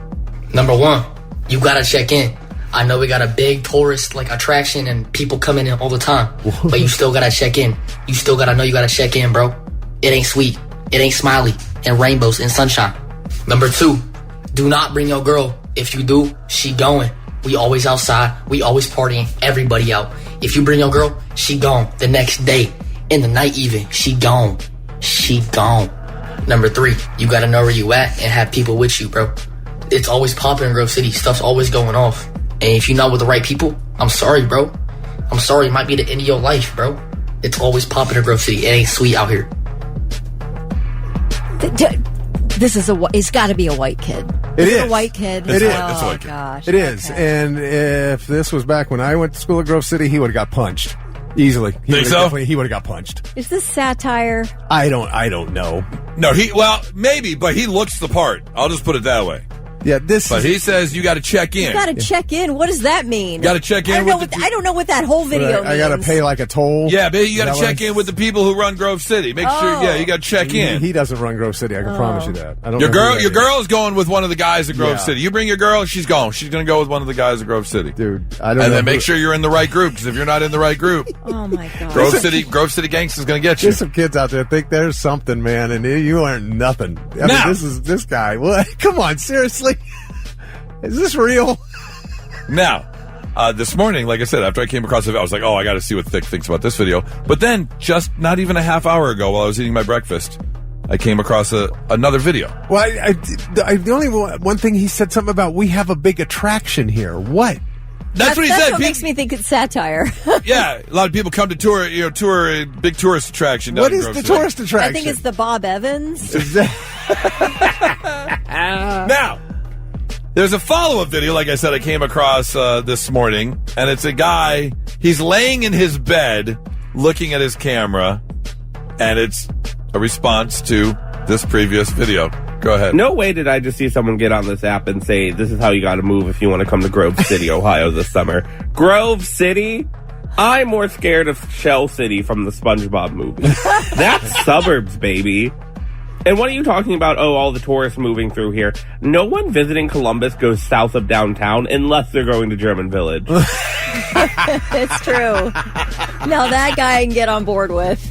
Number 1, you gotta check in. I know we got a big tourist like attraction and people coming in all the time, but you still gotta check in. You still gotta know you gotta check in, bro. It ain't sweet. It ain't smiley and rainbows and sunshine. Number 2, do not bring your girl. If you do, she going. We always outside. We always partying. Everybody out. If you bring your girl, she gone. The next day, in the night even, she gone. She gone. Number 3, you gotta know where you at and have people with you, bro. It's always popping in Grove City. Stuff's always going off. And if you're not with the right people, I'm sorry, bro. I'm sorry. It might be the end of your life, bro. It's always popping in Grove City. It ain't sweet out here. This is it's got to be a white kid. It's a white kid. It is. It's a white kid. Gosh. It is. And if this was back when I went to school at Grove City, he would have got punched easily. Think so? He would have got punched. Is this satire? I don't know. No, maybe, but he looks the part. I'll just put it that way. Yeah, But he says you got to check in. You got to check in. What does that mean? Got to check in. I don't know what that whole video means. I got to pay like a toll. Yeah, but you got to check in with the people who run Grove City. Make sure. Yeah, you got to check in. He doesn't run Grove City. I can promise you that. I don't. Your girl is going with one of the guys at Grove City. You bring your girl, she's gone. She's going to go with one of the guys at Grove City. Dude, I don't know. And then make sure you're in the right group, because if you're not in the right group, oh my god, Grove City Gangsta's going to get you. There's some kids out there think there's something, man, and you aren't nothing. I mean, this guy. What? Come on, seriously. Is this real? Now, this morning, like I said, after I came across it, I was like, I got to see what Thick thinks about this video. But then, just not even a half hour ago, while I was eating my breakfast, I came across another video. Well, the only one thing he said something about, we have a big attraction here. What? That's what he said. That's what makes me think it's satire. Yeah, a lot of people come to tour a big tourist attraction. What is the tourist attraction? I think it's the Bob Evans. Now, there's a follow-up video, like I said, I came across this morning, and it's a guy, he's laying in his bed, looking at his camera, and it's a response to this previous video. Go ahead. No way did I just see someone get on this app and say, this is how you gotta move if you want to come to Grove City, Ohio this summer. Grove City? I'm more scared of Shell City from the SpongeBob movie. That's suburbs, baby. And what are you talking about? All the tourists moving through here. No one visiting Columbus goes south of downtown unless they're going to German Village. It's true. Now that guy I can get on board with.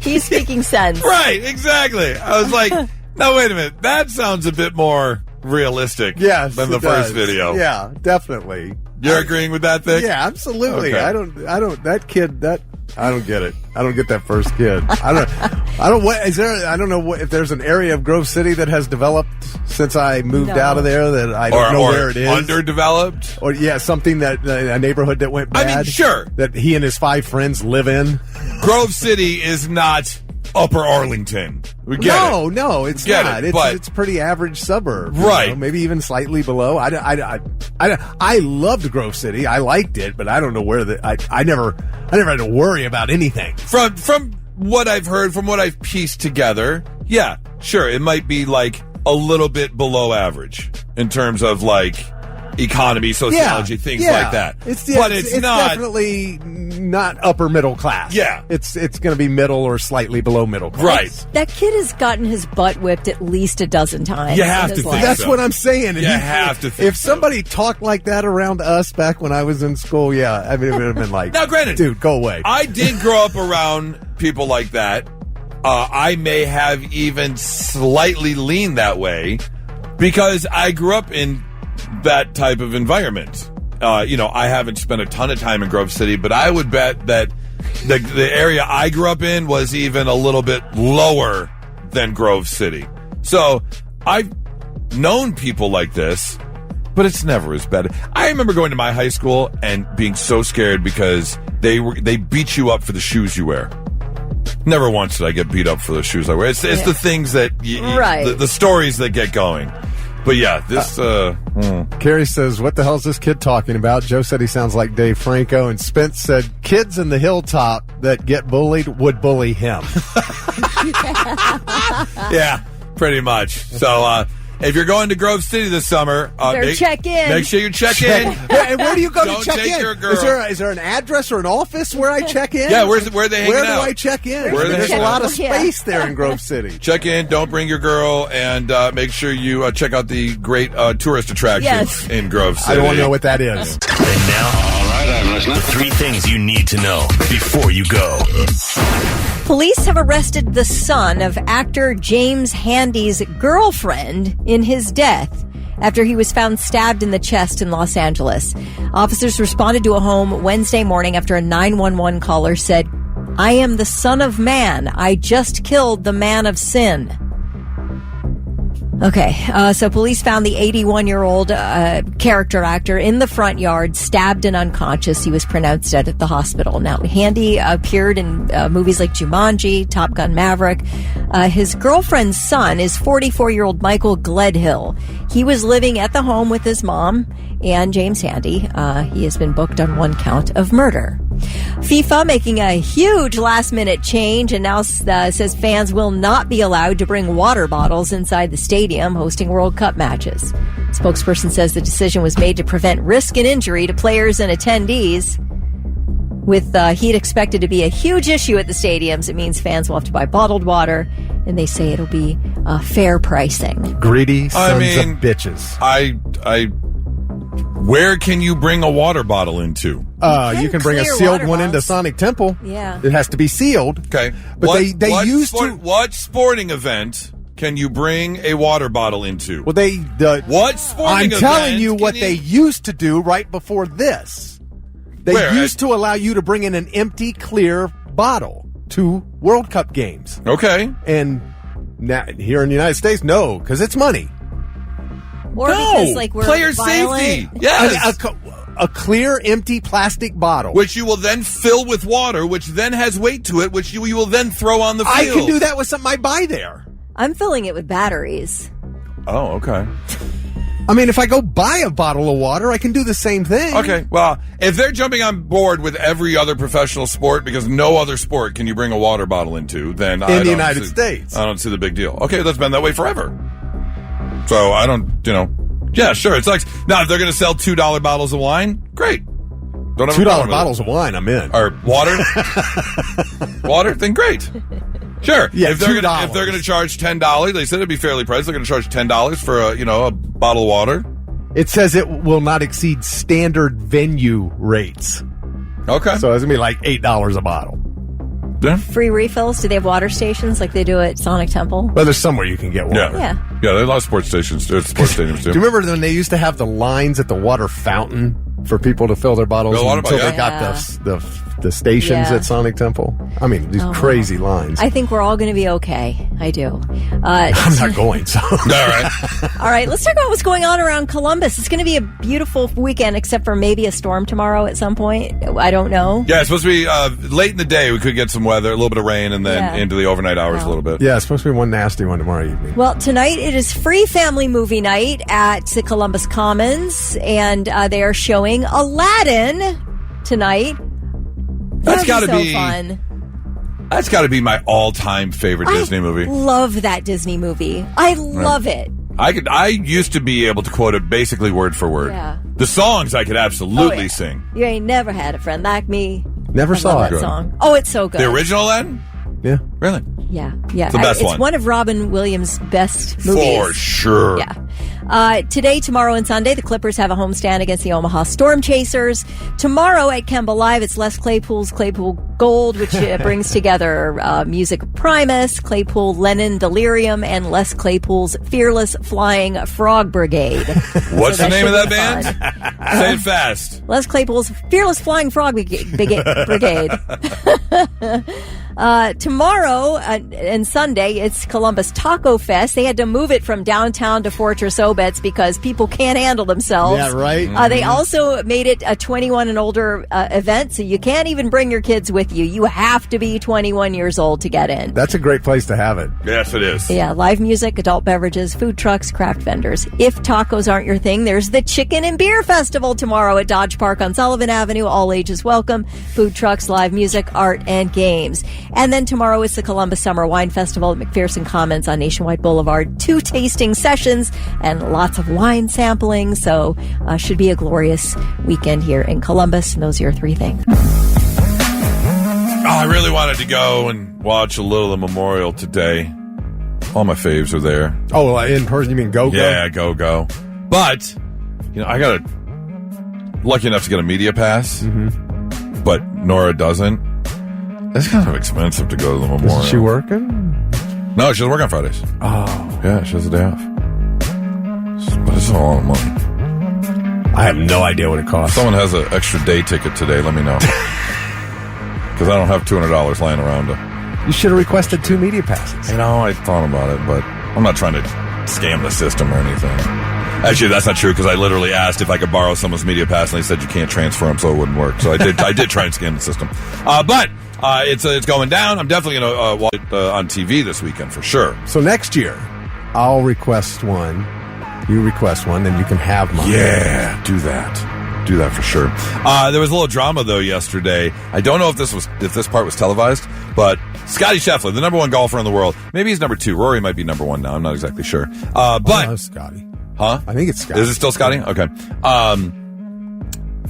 He's speaking sense. Right, exactly. I was like, no, wait a minute. That sounds a bit more realistic than the first video. Yeah, definitely. You're agreeing with that thing? Yeah, absolutely. Okay. I don't get it. I don't get that first kid. I don't know if there's an area of Grove City that has developed since I moved out of there that I don't know where it is. Underdeveloped? Or something that a neighborhood that went bad. I mean, sure. That he and his 5 friends live in. Grove City is not Upper Arlington. We get it. No, it's not. It's pretty average suburb, right? Maybe even slightly below. I loved Grove City. I liked it, but I don't know where I never had to worry about anything. From what I've heard, from what I've pieced together, yeah, sure, it might be like a little bit below average in terms of like economy, sociology, things like that. It's not definitely not upper middle class. Yeah, it's going to be middle or slightly below middle class. Right. That kid has gotten his butt whipped at least a dozen times. You have to think That's what I'm saying. You have to think if somebody talked like that around us back when I was in school, I mean, it would have been like, now, granted, dude, go away. I did grow up around people like that. I may have even slightly leaned that way because I grew up in that type of environment. I haven't spent a ton of time in Grove City, but I would bet that the area I grew up in was even a little bit lower than Grove City. So I've known people like this, but it's never as bad. I remember going to my high school and being so scared because they beat you up for the shoes you wear. Never once did I get beat up for the shoes I wear. It's the things that the stories that get going. But yeah, this... Carrie says, what the hell is this kid talking about? Joe said he sounds like Dave Franco, and Spence said, kids in the hilltop that get bullied would bully him. Yeah, pretty much. So, if you're going to Grove City this summer, check in. Make sure you check in. And where do you go Don't to check take in? Your girl. Is there an address or an office where I check in? Yeah, where are they hanging Where out? do I check in? Where There's a lot of space there in Grove City. Check in. Don't bring your girl, and make sure you check out the great tourist attractions in Grove City. I don't want to know what that is. And now, all right, I'm listening. the 3 things you need to know before you go. Police have arrested the son of actor James Handy's girlfriend in his death after he was found stabbed in the chest in Los Angeles. Officers responded to a home Wednesday morning after a 911 caller said, "I am the son of man. I just killed the man of sin." Okay, so police found the 81-year-old character actor in the front yard, stabbed and unconscious. He was pronounced dead at the hospital. Now, Handy appeared in movies like Jumanji, Top Gun Maverick. His girlfriend's son is 44-year-old Michael Gledhill. He was living at the home with his mom and James Handy. He has been booked on 1 count of murder. FIFA making a huge last-minute change and now says fans will not be allowed to bring water bottles inside the stadium hosting World Cup matches. Spokesperson says the decision was made to prevent risk and injury to players and attendees. With heat expected to be a huge issue at the stadiums, it means fans will have to buy bottled water, and they say it'll be fair pricing. Greedy sons of bitches. Where can you bring a water bottle into? You can bring a sealed one into Sonic Temple. Yeah. It has to be sealed. Okay. But they used to... What sporting event can you bring a water bottle into? Well, what sporting event? I'm telling you what they used to do right before this. They used to allow you to bring in an empty, clear bottle to World Cup games. Okay. And now, here in the United States, no, because it's money. Or because, like, we're player violent. safety. Yes. A clear, empty plastic bottle. Which you will then fill with water, which then has weight to it, which you will then throw on the field. I can do that with something I buy there. I'm filling it with batteries. Oh, okay. I mean, if I go buy a bottle of water, I can do the same thing. Okay, well, if they're jumping on board with every other professional sport, because no other sport can you bring a water bottle into, then in the United States. I don't see the big deal. Okay, that's been that way forever. So I don't, yeah, sure. It's like, now if they're going to sell $2 bottles of wine, great. Don't have $2 bottles of wine, I'm in. Or water? Water? Then great. Sure. Yeah, if they're going to charge $10, they said it'd be fairly priced. They're going to charge $10 for a bottle of water. It says it will not exceed standard venue rates. Okay. So it's going to be like $8 a bottle. Yeah. Free refills? Do they have water stations like they do at Sonic Temple? Well, there's somewhere you can get water. Yeah. Yeah, there are a lot of sports stations. There's sports stadiums too. Do you remember when they used to have the lines at the water fountain for people to fill their bottles until they got the stations at Sonic Temple? I mean, these crazy lines. I think we're all going to be okay. I do. I'm not going, so. All right. All right, let's talk about what's going on around Columbus. It's going to be a beautiful weekend, except for maybe a storm tomorrow at some point. I don't know. Yeah, it's supposed to be late in the day. We could get some weather, a little bit of rain, and then into the overnight hours a little bit. Yeah, it's supposed to be one nasty one tomorrow evening. Well, tonight it is free family movie night at the Columbus Commons, and they are showing Aladdin tonight. That's got to be fun. That's got to be my all-time favorite Disney movie. Love that Disney movie. I love it. I used to be able to quote it basically word for word. Yeah. The songs I could absolutely sing. You ain't never had a friend like me. Never saw that song. Oh, it's so good. The original Aladdin? Yeah. Really? Yeah. It's the best one. It's one of Robin Williams' best movies. For sure. Yeah. Today, tomorrow, and Sunday, the Clippers have a homestand against the Omaha Storm Chasers. Tomorrow at Kemba Live, it's Les Claypool's Claypool Gold, which brings together Music Primus, Claypool Lennon Delirium, and Les Claypool's Fearless Flying Frog Brigade. What's the name of that band? Say it fast. Les Claypool's Fearless Flying Frog Brigade. Tomorrow and Sunday, it's Columbus Taco Fest. They had to move it from downtown to Fortress Obetz because people can't handle themselves. Yeah, right. They also made it a 21 and older event, so you can't even bring your kids with you. You have to be 21 years old to get in. That's a great place to have it. Yes, it is. Yeah, live music, adult beverages, food trucks, craft vendors. If tacos aren't your thing, there's the Chicken and Beer Festival tomorrow at Dodge Park on Sullivan Avenue. All ages welcome. Food trucks, live music, art, and games. And then tomorrow is the Columbus Summer Wine Festival at McPherson Commons on Nationwide Boulevard. 2 tasting sessions and lots of wine sampling. So should be a glorious weekend here in Columbus. And those are your 3 things. Oh, I really wanted to go and watch a little of the Memorial today. All my faves are there. Oh, in person? You mean go? Yeah, go. But, I got to lucky enough to get a media pass, but Nora doesn't. It's kind of expensive to go to the memorial. Is she working? No, she doesn't work on Fridays. Oh. Yeah, she has a day off. But it's a lot of money. I have no idea what it costs. If someone has an extra day ticket today, let me know. Because I don't have $200 lying around. You should have requested 2 media passes. You know, I thought about it, but I'm not trying to scam the system or anything. Actually, that's not true, because I literally asked if I could borrow someone's media pass, and they said you can't transfer them, so it wouldn't work. So I did try and scam the system. But it's going down. I'm definitely going to watch it on TV this weekend for sure. So next year, I'll request one. You request one, then you can have mine. Yeah, do that. Do that for sure. There was a little drama though yesterday. I don't know if this part was televised, but Scottie Scheffler, the number 1 golfer in the world, maybe he's number 2. Rory might be number 1 now. I'm not exactly sure. But Scottie. Huh? I think it's Scottie. Is it still Scottie? Okay.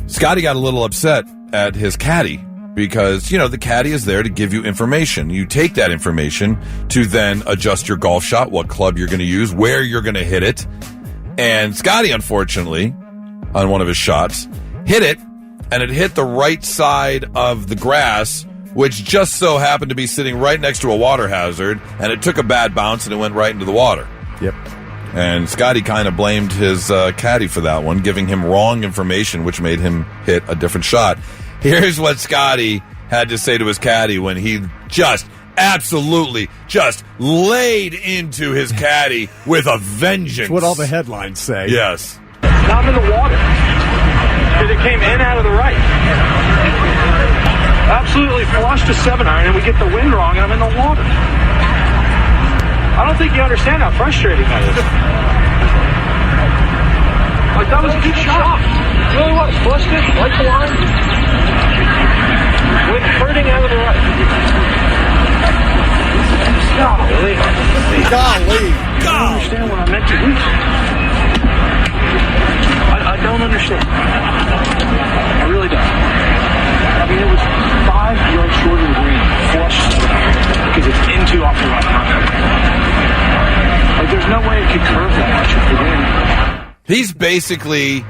Scottie got a little upset at his caddy because, the caddy is there to give you information. You take that information to then adjust your golf shot, what club you're going to use, where you're going to hit it. And Scottie, unfortunately, on one of his shots, hit it, and it hit the right side of the grass, which just so happened to be sitting right next to a water hazard, and it took a bad bounce, and it went right into the water. Yep. And Scottie kind of blamed his caddy for that one, giving him wrong information, which made him hit a different shot. Here's what Scottie had to say to his caddy when he absolutely laid into his caddy with a vengeance. That's what all the headlines say. Yes. Now I'm in the water because it came in out of the right. Absolutely flushed a 7-iron, and we get the wind wrong, and I'm in the water. I don't think you understand how frustrating that is. Like, that was a good shot. It really was. Flushed it, right the line. Went hurting out of the right. Golly. I don't understand what I meant to do. I don't understand. I really don't. I mean, it was 5 yards short of the green, flushed, because it's into off the right. Like, there's no way it could curve that much if it didn't. He's basically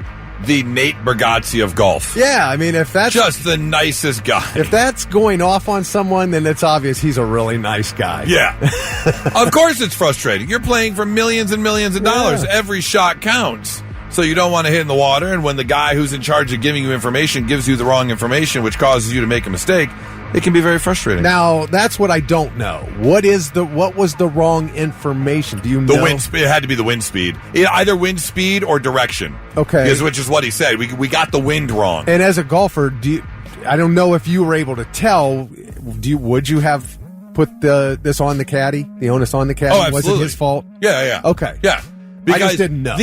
the Nate Bargatze of golf. Yeah, I mean, if that's just the nicest guy. If that's going off on someone, then it's obvious he's a really nice guy. Yeah. Of course it's frustrating. You're playing for millions and millions of dollars. Every shot counts. So you don't want to hit in the water, and when the guy who's in charge of giving you information gives you the wrong information, which causes you to make a mistake, it can be very frustrating. Now, that's what I don't know. What was the wrong information? Do you know? The wind speed. It had to be the wind speed. Either wind speed or direction. Okay. Which is what he said. We got the wind wrong. And as a golfer, I don't know if you were able to tell. Would you have put this on the caddy? The onus on the caddy? Oh, absolutely. Was it his fault? Yeah. Okay. Yeah. Because I just didn't know.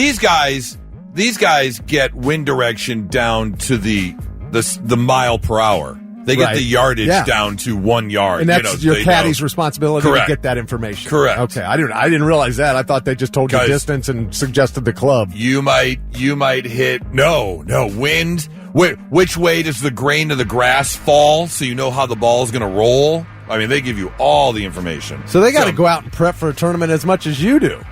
These guys get wind direction down to the mile per hour. They get the yardage down to 1 yard. And that's your caddy's responsibility to get that information. Correct. Okay. I didn't realize that. I thought they just told you distance and suggested the club. You might hit wind. Which way does the grain of the grass fall so you know how the ball is going to roll? I mean, they give you all the information. So they got to go out and prep for a tournament as much as you do.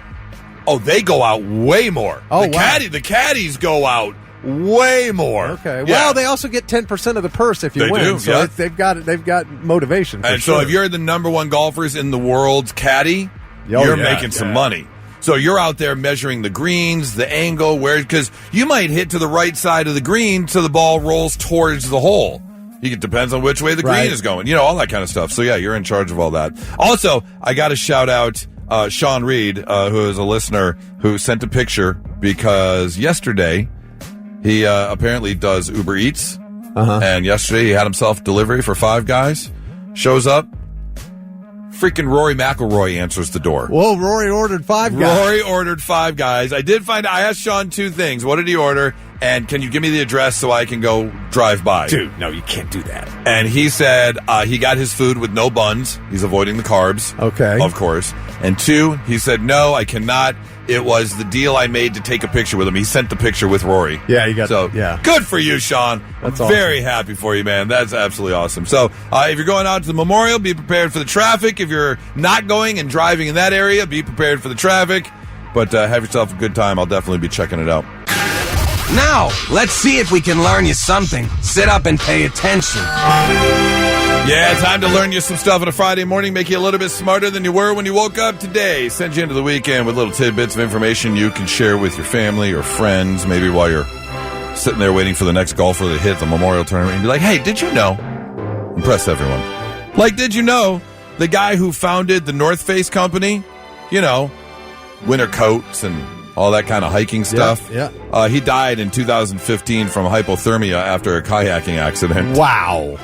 Oh, they go out way more. Oh, the caddies go out way more. Okay. Yeah. Well, they also get 10% of the purse if you win. Do, so they've got motivation. And so if you're the number 1 golfers in the world's caddy, you're making some money. So you're out there measuring the greens, the angle, because you might hit to the right side of the green so the ball rolls towards the hole. It depends on which way the green is going. All that kind of stuff. So yeah, you're in charge of all that. Also, I got to shout out Sean Reed, who is a listener, who sent a picture because yesterday he apparently does Uber Eats. And yesterday he had himself delivery for 5 guys. Shows up. Freaking Rory McIlroy answers the door. Whoa, Rory ordered 5 guys. Rory ordered 5 guys. I asked Sean 2 things. What did he order? And can you give me the address so I can go drive by? Dude, no, you can't do that. And he said he got his food with no buns. He's avoiding the carbs. Okay. Of course. And 2, he said, no, I cannot. It was the deal I made to take a picture with him. He sent the picture with Rory. Yeah, you got good for you, Sean. That's I'm awesome. Very happy for you, man. That's absolutely awesome. So if you're going out to the memorial, be prepared for the traffic. If you're not going and driving in that area, be prepared for the traffic. But have yourself a good time. I'll definitely be checking it out. Now, let's see if we can learn you something. Sit up and pay attention. Yeah, time to learn you some stuff on a Friday morning, make you a little bit smarter than you were when you woke up today. Send you into the weekend with little tidbits of information you can share with your family or friends, maybe while you're sitting there waiting for the next golfer to hit the Memorial Tournament, and be like, hey, did you know? Impress everyone. Like, did you know the guy who founded the North Face company, you know, winter coats and all that kind of hiking stuff? Yeah. He died in 2015 from hypothermia after a kayaking accident. Wow.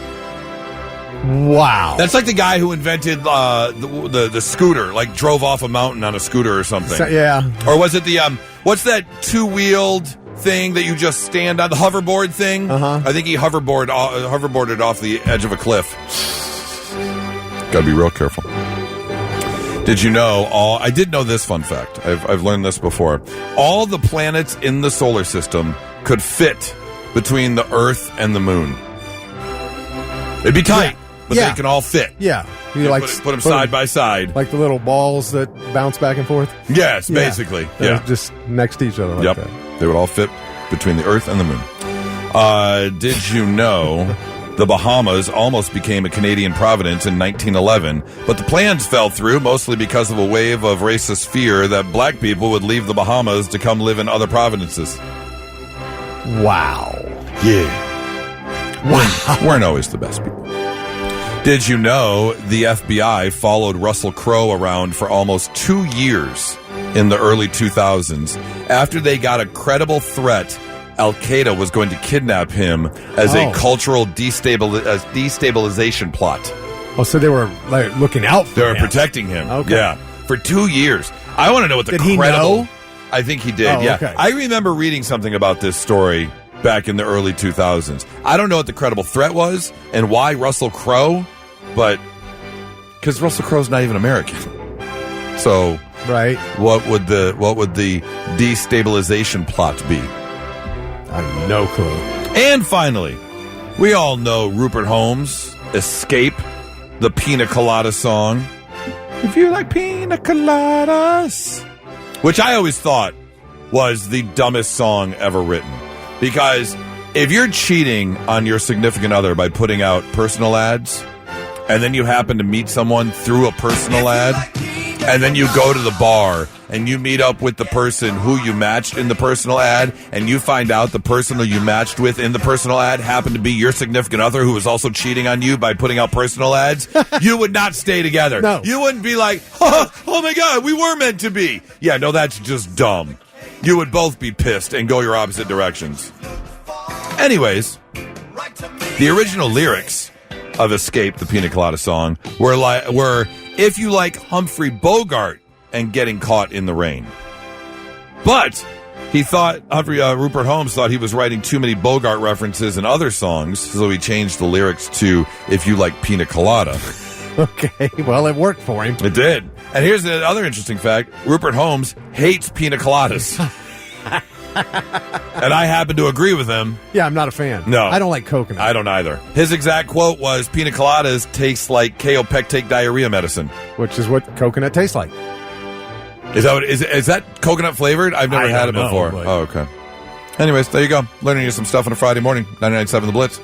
That's like the guy who invented the scooter, like drove off a mountain on a scooter or something. Yeah. Or was it the, what's that two-wheeled thing that you just stand on, the hoverboard thing? Uh-huh. I think he hoverboarded off the edge of a cliff. Got to be real careful. Did you know I did know this fun fact. I've learned this before. All the planets in the solar system could fit between the Earth and the Moon. It'd be tight, but they can all fit. Yeah. You put them side by side. Like the little balls that bounce back and forth? Yes, basically. They're just next to each other like that. They would all fit between the Earth and the Moon. Did you know the Bahamas almost became a Canadian province in 1911, but the plans fell through mostly because of a wave of racist fear that black people would leave the Bahamas to come live in other provinces. Wow. Yeah. Wow. Weren't always the best people. Did you know the FBI followed Russell Crowe around for almost 2 years in the early 2000s after they got a credible threat Al-Qaeda was going to kidnap him as a cultural destabilization plot. Oh, so they were like looking out for him. They were protecting him. Okay. Yeah. For 2 years. I want to know what the Did he credible... know? I think he did, Oh, yeah. okay. I remember reading something about this story back in the early 2000s. I don't know what the credible threat was and why Russell Crowe, but... Because Russell Crowe's not even American. So... Right. What would the destabilization plot be? I have no clue. And finally, we all know Rupert Holmes' Escape, the Pina Colada song. If you like pina coladas. Which I always thought was the dumbest song ever written. Because if you're cheating on your significant other by putting out personal ads, and then you happen to meet someone through a personal ad, and then you go to the bar and you meet up with the person who you matched in the personal ad, and you find out the person who you matched with in the personal ad happened to be your significant other who was also cheating on you by putting out personal ads, you would not stay together. No. You wouldn't be like, oh my God, we were meant to be. Yeah, no, that's just dumb. You would both be pissed and go your opposite directions. Anyways, the original lyrics of Escape, the Pina Colada song, were if you like Humphrey Bogart and getting caught in the rain. But he thought, Rupert Holmes thought he was writing too many Bogart references in other songs, so he changed the lyrics to if you like Pina Colada. Okay, well, it worked for him. It did. And here's the other interesting fact. Rupert Holmes hates pina coladas. And I happen to agree with him. Yeah, I'm not a fan. No. I don't like coconut. I don't either. His exact quote was, pina coladas taste like kaopectate diarrhea medicine. Which is what coconut tastes like. Is that coconut flavored? I've never had it before. But... Oh, okay. Anyways, there you go. Learning you some stuff on a Friday morning. 99.7 The Blitz.